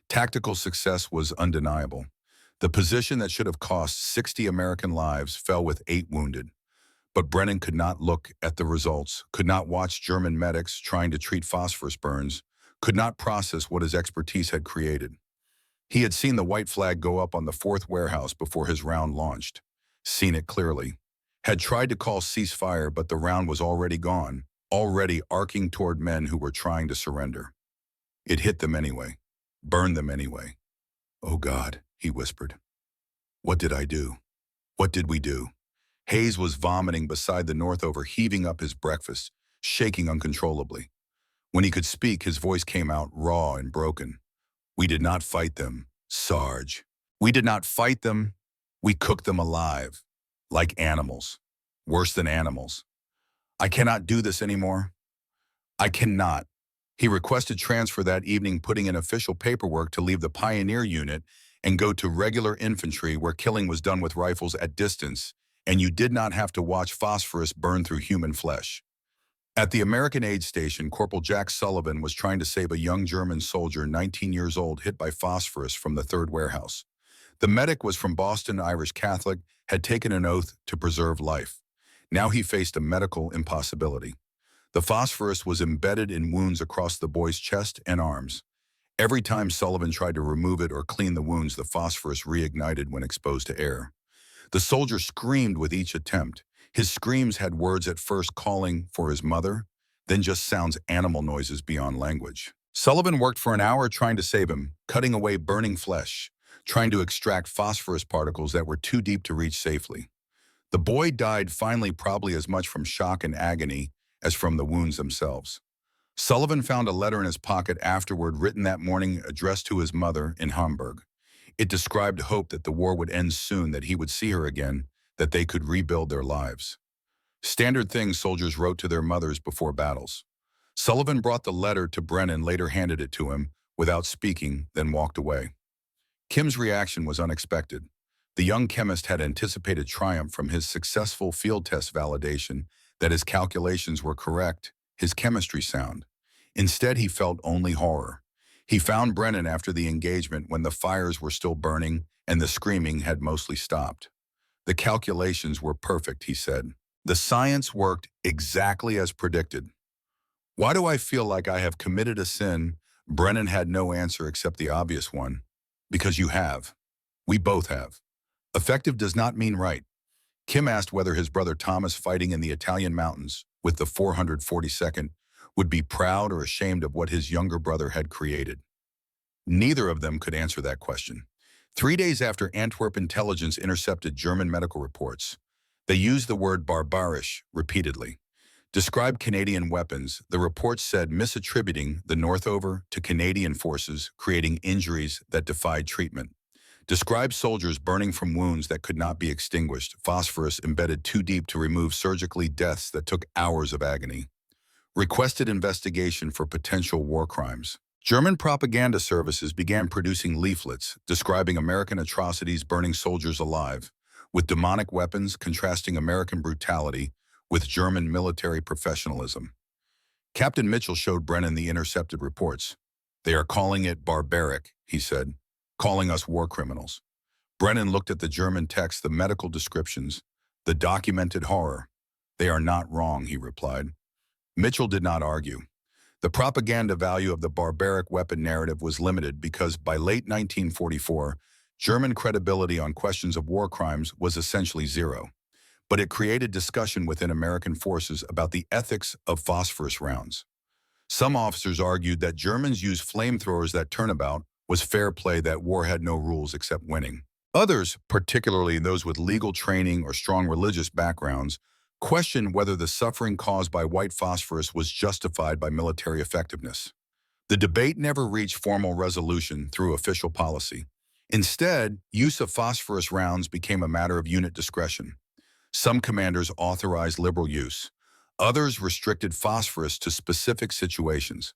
[SPEAKER 1] Tactical success was undeniable. The position that should have cost 60 American lives fell with 8 wounded. But Brennan could not look at the results, could not watch German medics trying to treat phosphorus burns, could not process what his expertise had created. He had seen the white flag go up on the fourth warehouse before his round launched, seen it clearly, had tried to call ceasefire, but the round was already gone, already arcing toward men who were trying to surrender. It hit them anyway, burned them anyway. Oh God, he whispered. What did I do? What did we do? Hayes was vomiting beside the Northover, heaving up his breakfast, shaking uncontrollably. When he could speak, his voice came out raw and broken. We did not fight them, Sarge. We did not fight them. We cooked them alive, like animals, worse than animals. I cannot do this anymore. I cannot. He requested transfer that evening, putting in official paperwork to leave the Pioneer Unit and go to regular infantry, where killing was done with rifles at distance, and you did not have to watch phosphorus burn through human flesh. At the American aid station, Corporal Jack Sullivan was trying to save a young German soldier, 19 years old, hit by phosphorus from the third warehouse. The medic was from Boston, Irish Catholic, had taken an oath to preserve life. Now he faced a medical impossibility. The phosphorus was embedded in wounds across the boy's chest and arms. Every time Sullivan tried to remove it or clean the wounds, the phosphorus reignited when exposed to air. The soldier screamed with each attempt. His screams had words at first calling for his mother, then just sounds animal noises beyond language. Sullivan worked for an hour trying to save him, cutting away burning flesh, trying to extract phosphorus particles that were too deep to reach safely. The boy died finally probably as much from shock and agony as from the wounds themselves. Sullivan found a letter in his pocket afterward written that morning addressed to his mother in Hamburg. It described hope that the war would end soon, that he would see her again, that they could rebuild their lives. Standard things soldiers wrote to their mothers before battles. Sullivan brought the letter to Brennan, later handed it to him, without speaking, then walked away. Kim's reaction was unexpected. The young chemist had anticipated triumph from his successful field test validation that his calculations were correct, his chemistry sound. Instead, he felt only horror. He found Brennan after the engagement when the fires were still burning and the screaming had mostly stopped. The calculations were perfect, he said. The science worked exactly as predicted. Why do I feel like I have committed a sin? Brennan had no answer except the obvious one. Because you have. We both have. Effective does not mean right. Kim asked whether his brother Thomas, fighting in the Italian mountains with the 442nd, would be proud or ashamed of what his younger brother had created. Neither of them could answer that question. 3 days after Antwerp intelligence intercepted German medical reports, they used the word barbarisch repeatedly. Described Canadian weapons, the reports said misattributing the Northover to Canadian forces, creating injuries that defied treatment. Described soldiers burning from wounds that could not be extinguished, phosphorus embedded too deep to remove surgically, deaths that took hours of agony. Requested investigation for potential war crimes. German propaganda services began producing leaflets describing American atrocities, burning soldiers alive, with demonic weapons contrasting American brutality with German military professionalism. Captain Mitchell showed Brennan the intercepted reports. They are calling it barbaric, he said, calling us war criminals. Brennan looked at the German text, the medical descriptions, the documented horror. They are not wrong, he replied. Mitchell did not argue. The propaganda value of the barbaric weapon narrative was limited because by late 1944, German credibility on questions of war crimes was essentially zero. But it created discussion within American forces about the ethics of phosphorus rounds. Some officers argued that Germans used flamethrowers that turnabout was fair play, that war had no rules except winning. Others, particularly those with legal training or strong religious backgrounds, questioned whether the suffering caused by white phosphorus was justified by military effectiveness. The debate never reached formal resolution through official policy. Instead, use of phosphorus rounds became a matter of unit discretion. Some commanders authorized liberal use. Others restricted phosphorus to specific situations.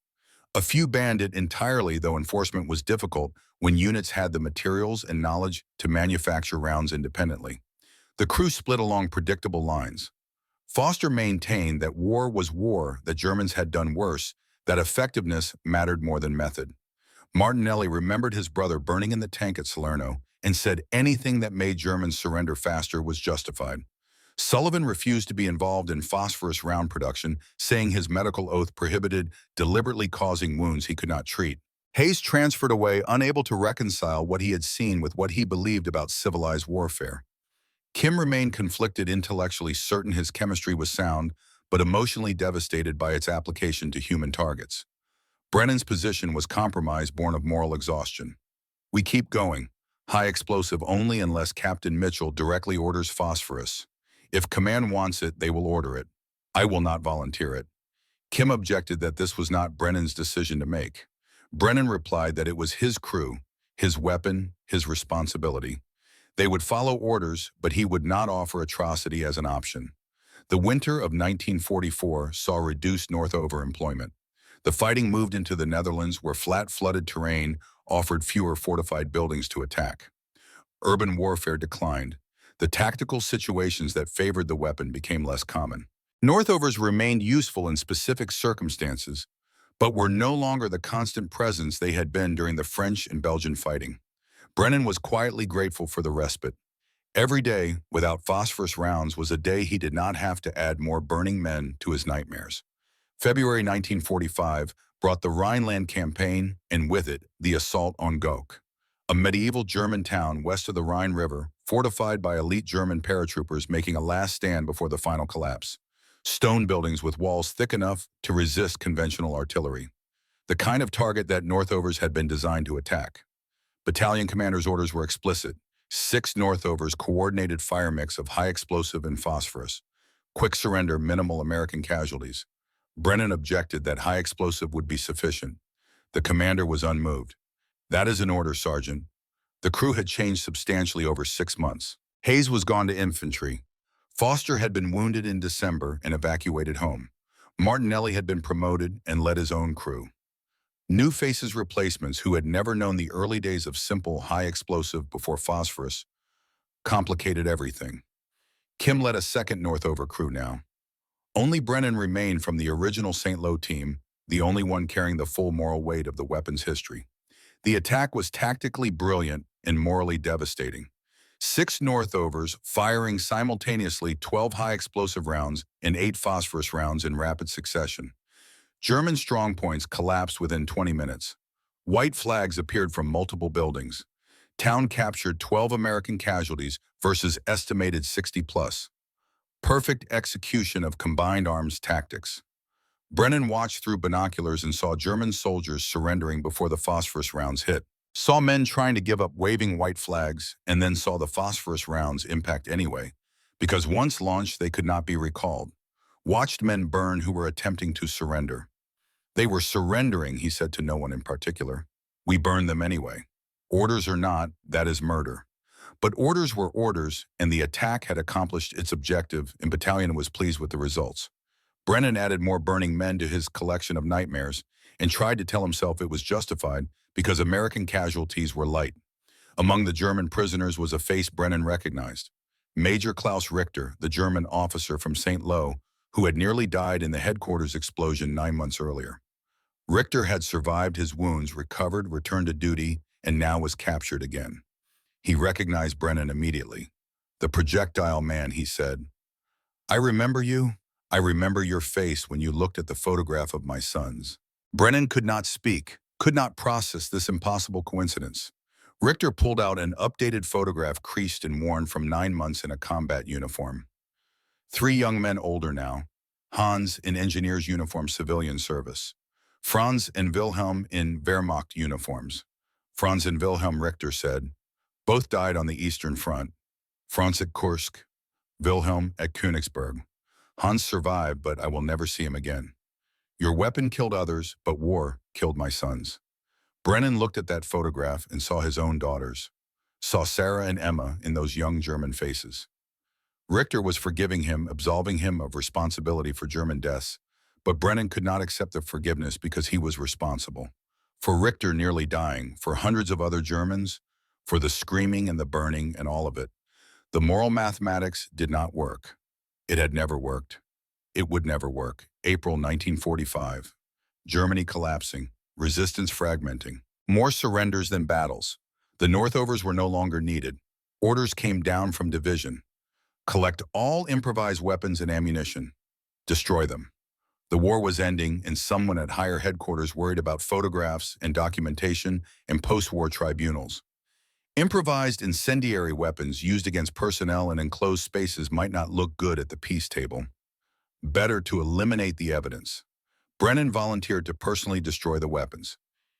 [SPEAKER 1] A few banned it entirely, though enforcement was difficult when units had the materials and knowledge to manufacture rounds independently. The crew split along predictable lines. Foster maintained that war was war, that Germans had done worse, that effectiveness mattered more than method. Martinelli remembered his brother burning in the tank at Salerno and said anything that made Germans surrender faster was justified. Sullivan refused to be involved in phosphorus round production, saying his medical oath prohibited deliberately causing wounds he could not treat. Hayes transferred away, unable to reconcile what he had seen with what he believed about civilized warfare. Kim remained conflicted, intellectually certain his chemistry was sound, but emotionally devastated by its application to human targets. Brennan's position was compromise born of moral exhaustion. We keep going. High explosive only unless Captain Mitchell directly orders phosphorus. If command wants it, they will order it. I will not volunteer it. Kim objected that this was not Brennan's decision to make. Brennan replied that it was his crew, his weapon, his responsibility. They would follow orders, but he would not offer atrocity as an option. The winter of 1944 saw reduced Northover employment. The fighting moved into the Netherlands, where flat, flooded terrain offered fewer fortified buildings to attack. Urban warfare declined. The tactical situations that favored the weapon became less common. Northovers remained useful in specific circumstances, but were no longer the constant presence they had been during the French and Belgian fighting. Brennan was quietly grateful for the respite. Every day, without phosphorus rounds, was a day he did not have to add more burning men to his nightmares. February 1945 brought the Rhineland campaign, and with it, the assault on Gok, a medieval German town west of the Rhine River, fortified by elite German paratroopers making a last stand before the final collapse. Stone buildings with walls thick enough to resist conventional artillery. The kind of target that Northovers had been designed to attack. Battalion commander's orders were explicit. 6 Northovers coordinated fire mix of high explosive and phosphorus. Quick surrender, minimal American casualties. Brennan objected that high explosive would be sufficient. The commander was unmoved. That is an order, Sergeant. The crew had changed substantially over 6 months. Hayes was gone to infantry. Foster had been wounded in December and evacuated home. Martinelli had been promoted and led his own crew. New faces, replacements who had never known the early days of simple, high explosive before phosphorus, complicated everything. Kim led a second Northover crew now. Only Brennan remained from the original St. Lo team, the only one carrying the full moral weight of the weapon's history. The attack was tactically brilliant and morally devastating. 6 Northovers firing simultaneously 12 high explosive rounds and 8 phosphorus rounds in rapid succession. German strongpoints collapsed within 20 minutes. White flags appeared from multiple buildings. Town captured 12 American casualties versus estimated 60 plus. Perfect execution of combined arms tactics. Brennan watched through binoculars and saw German soldiers surrendering before the phosphorus rounds hit. Saw men trying to give up waving white flags, and then saw the phosphorus rounds impact anyway, because once launched they could not be recalled. Watched men burn who were attempting to surrender. They were surrendering, he said to no one in particular. We burned them anyway. Orders or not, that is murder. But orders were orders, and the attack had accomplished its objective, and Battalion was pleased with the results. Brennan added more burning men to his collection of nightmares and tried to tell himself it was justified because American casualties were light. Among the German prisoners was a face Brennan recognized. Major Klaus Richter, the German officer from St. Lo, who had nearly died in the headquarters explosion 9 months earlier. Richter had survived his wounds, recovered, returned to duty, and now was captured again. He recognized Brennan immediately. The projectile man, he said. I remember you. I remember your face when you looked at the photograph of my sons. Brennan could not speak, could not process this impossible coincidence. Richter pulled out an updated photograph creased and worn from 9 months in a combat uniform. 3 young men older now. Hans in engineer's uniform civilian service. Franz and Wilhelm in Wehrmacht uniforms. Franz and Wilhelm, Richter said. Both died on the Eastern Front. Franz at Kursk, Wilhelm at Königsberg. Hans survived, but I will never see him again. Your weapon killed others, but war killed my sons. Brennan looked at that photograph and saw his own daughters. Saw Sarah and Emma in those young German faces. Richter was forgiving him, absolving him of responsibility for German deaths, but Brennan could not accept the forgiveness because he was responsible. For Richter nearly dying, for hundreds of other Germans, for the screaming and the burning and all of it. The moral mathematics did not work. It had never worked. It would never work. April 1945. Germany collapsing. Resistance fragmenting. More surrenders than battles. The Northovers were no longer needed. Orders came down from division. Collect all improvised weapons and ammunition. Destroy them. The war was ending, and someone at higher headquarters worried about photographs and documentation and post-war tribunals. Improvised incendiary weapons used against personnel in enclosed spaces might not look good at the peace table. Better to eliminate the evidence. Brennan volunteered to personally destroy the weapons.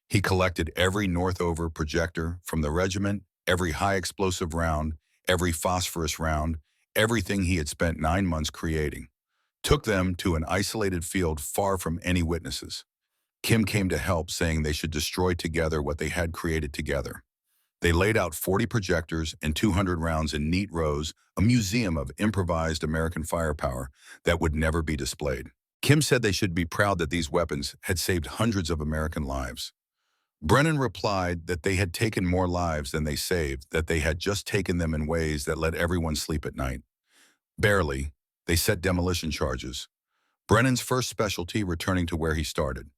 [SPEAKER 1] He collected every Northover projector from the regiment, every high explosive round, every phosphorus round, everything he had spent 9 months creating. Took them to an isolated field far from any witnesses. Kim came to help, saying they should destroy together what they had created together. They laid out 40 projectors and 200 rounds in neat rows, a museum of improvised American firepower that would never be displayed. Kim said they should be proud that these weapons had saved hundreds of American lives. Brennan replied that they had taken more lives than they saved, that they had just taken them in ways that let everyone sleep at night. Barely, they set demolition charges. Brennan's first specialty, returning to where he started,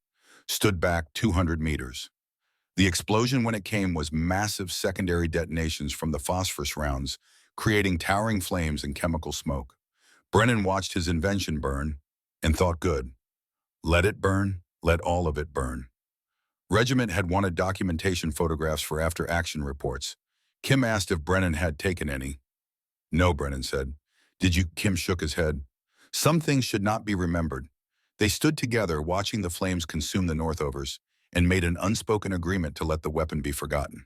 [SPEAKER 1] stood back 200 meters. The explosion when it came was massive secondary detonations from the phosphorus rounds, creating towering flames and chemical smoke. Brennan watched his invention burn and thought good. Let it burn, let all of it burn. Regiment had wanted documentation photographs for after-action reports. Kim asked if Brennan had taken any. No, Brennan said. Did you? Kim shook his head. Some things should not be remembered. They stood together, watching the flames consume the Northovers, and made an unspoken agreement to let the weapon be forgotten.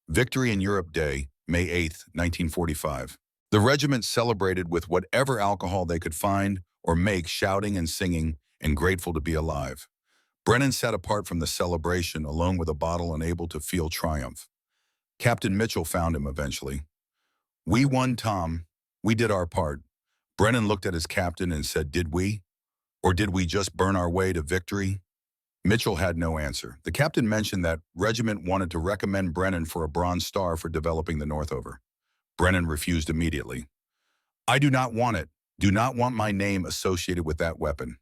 [SPEAKER 1] Victory in Europe Day, May 8, 1945. The regiment celebrated with whatever alcohol they could find or make, shouting and singing, and grateful to be alive. Brennan sat apart from the celebration, alone with a bottle, unable to feel triumph. Captain Mitchell found him eventually. "We won, Tom. We did our part." Brennan looked at his captain and said, "Did we? Or did we just burn our way to victory?" Mitchell had no answer. The captain mentioned that regiment wanted to recommend Brennan for a Bronze Star for developing the Northover. Brennan refused immediately. "I do not want it. Do not want my name associated with that weapon."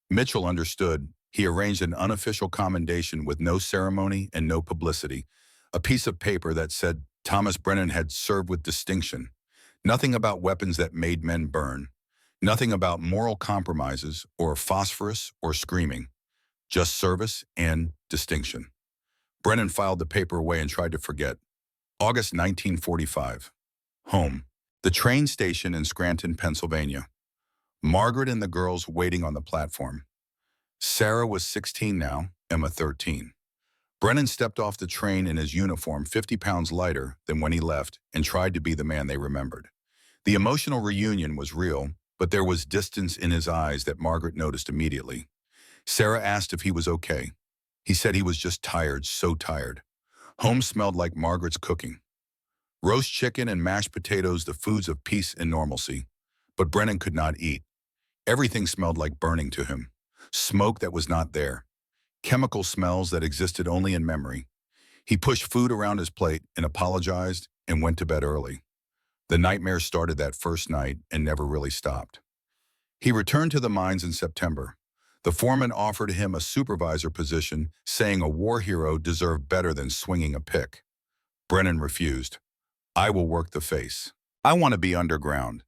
[SPEAKER 1] Mitchell understood. He arranged an unofficial commendation with no ceremony and no publicity, a piece of paper that said Thomas Brennan had served with distinction. Nothing about weapons that made men burn. Nothing about moral compromises or phosphorus or screaming. Just service and distinction. Brennan filed the paper away and tried to forget. August 1945. Home. The train station in Scranton, Pennsylvania. Margaret and the girls waiting on the platform. Sarah was 16 now, Emma 13. Brennan stepped off the train in his uniform, 50 pounds lighter than when he left, and tried to be the man they remembered. The emotional reunion was real, but there was distance in his eyes that Margaret noticed immediately. Sarah asked if he was okay. He said he was just tired, so tired. Home smelled like Margaret's cooking. Roast chicken and mashed potatoes, the foods of peace and normalcy. But Brennan could not eat. Everything smelled like burning to him. Smoke that was not there. Chemical smells that existed only in memory. He pushed food around his plate and apologized and went to bed early. The nightmare started that first night and never really stopped. He returned to the mines in September. The foreman offered him a supervisor position, saying a war hero deserved better than swinging a pick. Brennan refused. "I will work the face. I want to be underground."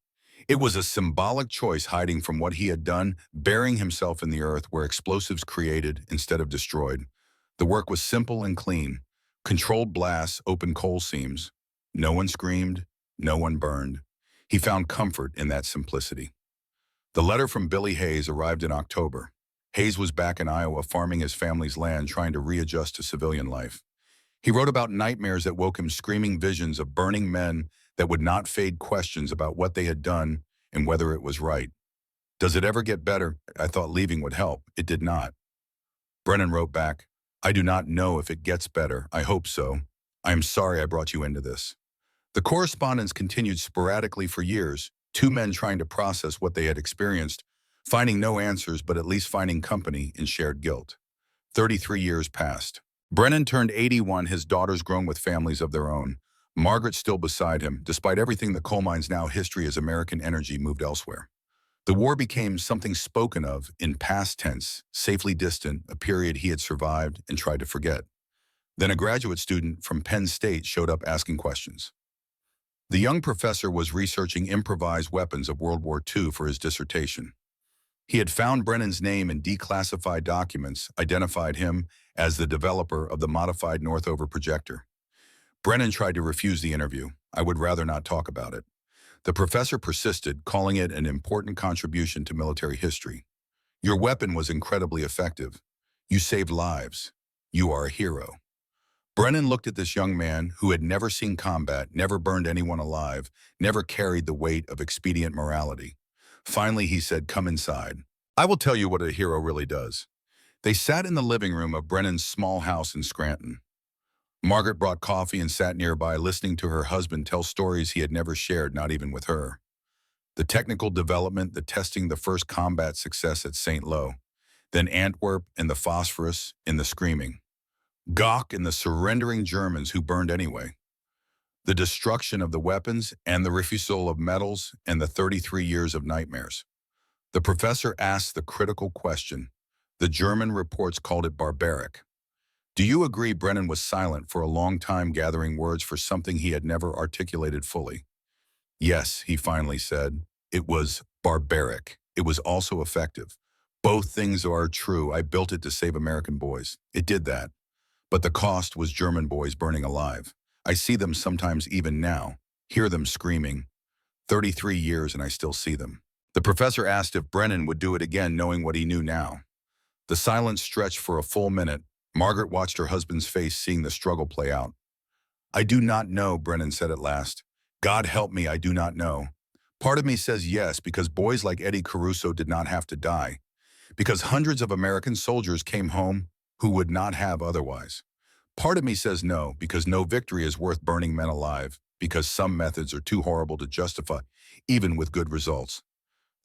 [SPEAKER 1] It was a symbolic choice, hiding from what he had done, burying himself in the earth where explosives created instead of destroyed. The work was simple and clean. Controlled blasts, open coal seams. No one screamed, no one burned. He found comfort in that simplicity. The letter from Billy Hayes arrived in October. Hayes was back in Iowa farming his family's land, trying to readjust to civilian life. He wrote about nightmares that woke him, screaming visions of burning men that would not fade, questions about what they had done and whether it was right. "Does it ever get better? I thought leaving would help. It did not." Brennan wrote back, "I do not know if it gets better. I hope so. I am sorry I brought you into this." The correspondence continued sporadically for years, two men trying to process what they had experienced, finding no answers but at least finding company in shared guilt. 33 years passed. Brennan turned 81, his daughters grown with families of their own. Margaret still beside him, despite everything the coal mine's now history as American energy moved elsewhere. The war became something spoken of in past tense, safely distant, a period he had survived and tried to forget. Then a graduate student from Penn State showed up asking questions. The young professor was researching improvised weapons of World War II for his dissertation. He had found Brennan's name in declassified documents, identified him as the developer of the modified Northover projector. Brennan tried to refuse the interview. "I would rather not talk about it." The professor persisted, calling it an important contribution to military history. "Your weapon was incredibly effective. You saved lives. You are a hero." Brennan looked at this young man who had never seen combat, never burned anyone alive, never carried the weight of expedient morality. Finally, he said, "Come inside. I will tell you what a hero really does." They sat in the living room of Brennan's small house in Scranton. Margaret brought coffee and sat nearby, listening to her husband tell stories he had never shared, not even with her. The technical development, the testing, the first combat success at St. Lo, then Antwerp and the phosphorus and the screaming. Gok and the surrendering Germans who burned anyway. The destruction of the weapons and the refusal of medals and the 33 years of nightmares. The professor asked the critical question. The German reports called it barbaric. "Do you agree?" Brennan was silent for a long time, gathering words for something he had never articulated fully. "Yes," he finally said. "It was barbaric. It was also effective. Both things are true. I built it to save American boys. It did that. But the cost was German boys burning alive. I see them sometimes even now, hear them screaming. 33 years and I still see them." The professor asked if Brennan would do it again, knowing what he knew now. The silence stretched for a full minute. Margaret watched her husband's face, seeing the struggle play out. "I do not know," Brennan said at last. "God help me, I do not know. Part of me says yes, because boys like Eddie Caruso did not have to die, because hundreds of American soldiers came home who would not have otherwise. Part of me says no, because no victory is worth burning men alive, because some methods are too horrible to justify, even with good results.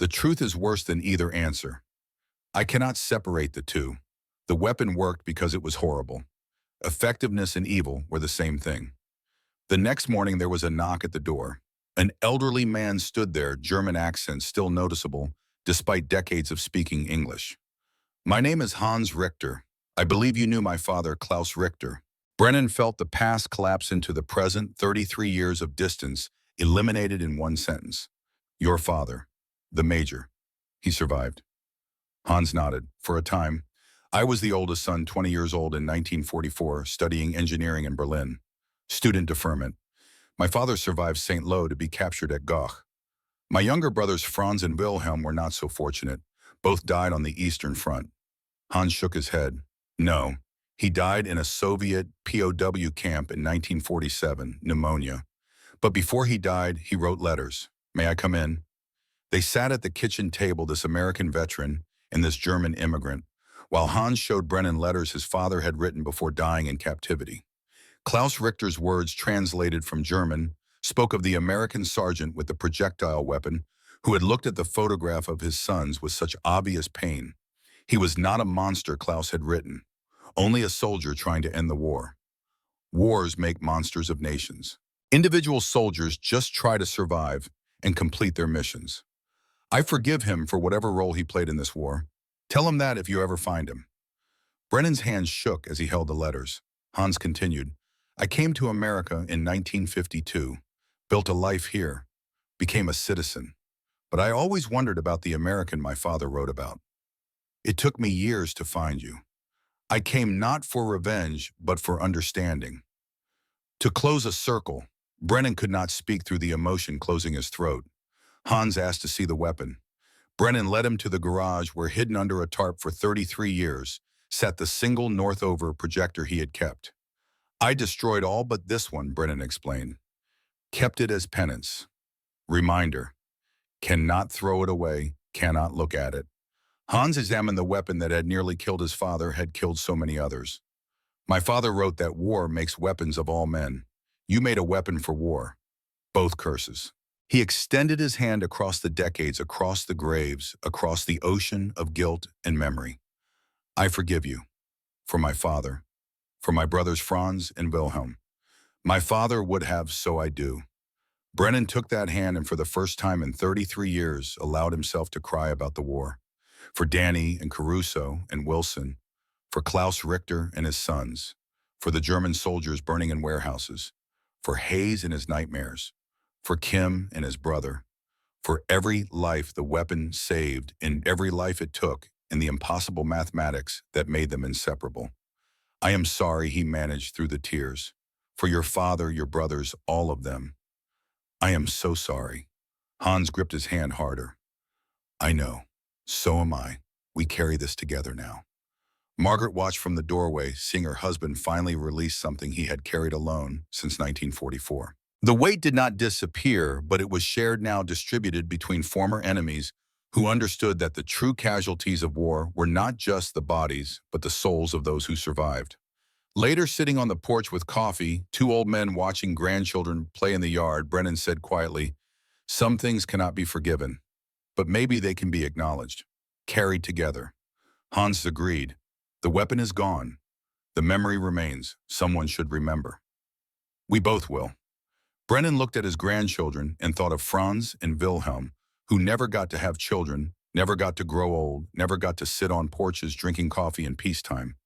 [SPEAKER 1] The truth is worse than either answer. I cannot separate the two. The weapon worked because it was horrible. Effectiveness and evil were the same thing." The next morning there was a knock at the door. An elderly man stood there, German accent still noticeable, despite decades of speaking English. "My name is Hans Richter. I believe you knew my father, Klaus Richter." Brennan felt the past collapse into the present, 33 years of distance, eliminated in one sentence. "Your father, the major. He survived." Hans nodded. "For a time. I was the oldest son, 20 years old in 1944, studying engineering in Berlin. Student deferment. My father survived St. Lo to be captured at Goch. My younger brothers Franz and Wilhelm were not so fortunate. Both died on the Eastern Front." Hans shook his head. "No. He died in a Soviet POW camp in 1947, pneumonia. But before he died, he wrote letters. May I come in?" They sat at the kitchen table, this American veteran and this German immigrant, while Hans showed Brennan letters his father had written before dying in captivity. Klaus Richter's words, translated from German, spoke of the American sergeant with the projectile weapon who had looked at the photograph of his sons with such obvious pain. He was not a monster, Klaus had written, only a soldier trying to end the war. Wars make monsters of nations. Individual soldiers just try to survive and complete their missions. I forgive him for whatever role he played in this war. Tell him that if you ever find him. Brennan's hands shook as he held the letters. Hans continued, I came to America in 1952, built a life here, became a citizen. But I always wondered about the American my father wrote about. It took me years to find you. I came not for revenge, but for understanding. To close a circle, Brennan could not speak through the emotion closing his throat. Hans asked to see the weapon. Brennan led him to the garage where, hidden under a tarp for 33 years, sat the single Northover projector he had kept. I destroyed all but this one, Brennan explained. Kept it as penance. Reminder. Cannot throw it away, cannot look at it. Hans examined the weapon that had nearly killed his father, had killed so many others. My father wrote that war makes weapons of all men. You made a weapon for war. Both curses. He extended his hand across the decades, across the graves, across the ocean of guilt and memory. I forgive you. For my father. For my brothers Franz and Wilhelm. My father would have, so I do. Brennan took that hand and for the first time in 33 years allowed himself to cry about the war. For Danny and Caruso and Wilson. For Klaus Richter and his sons. For the German soldiers burning in warehouses. For Hayes and his nightmares. For Kim and his brother. For every life the weapon saved and every life it took in the impossible mathematics that made them inseparable. I am sorry, he managed through the tears. For your father, your brothers, all of them. I am so sorry. Hans gripped his hand harder. I know. So am I. We carry this together now. Margaret watched from the doorway, seeing her husband finally release something he had carried alone since 1944. The weight did not disappear, but it was shared now, distributed between former enemies who understood that the true casualties of war were not just the bodies, but the souls of those who survived. Later, sitting on the porch with coffee, two old men watching grandchildren play in the yard, Brennan said quietly, some things cannot be forgiven, but maybe they can be acknowledged, carried together. Hans agreed. The weapon is gone. The memory remains. Someone should remember. We both will. Brennan looked at his grandchildren and thought of Franz and Wilhelm, who never got to have children, never got to grow old, never got to sit on porches drinking coffee in peacetime.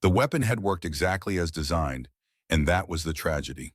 [SPEAKER 1] The weapon had worked exactly as designed, and that was the tragedy.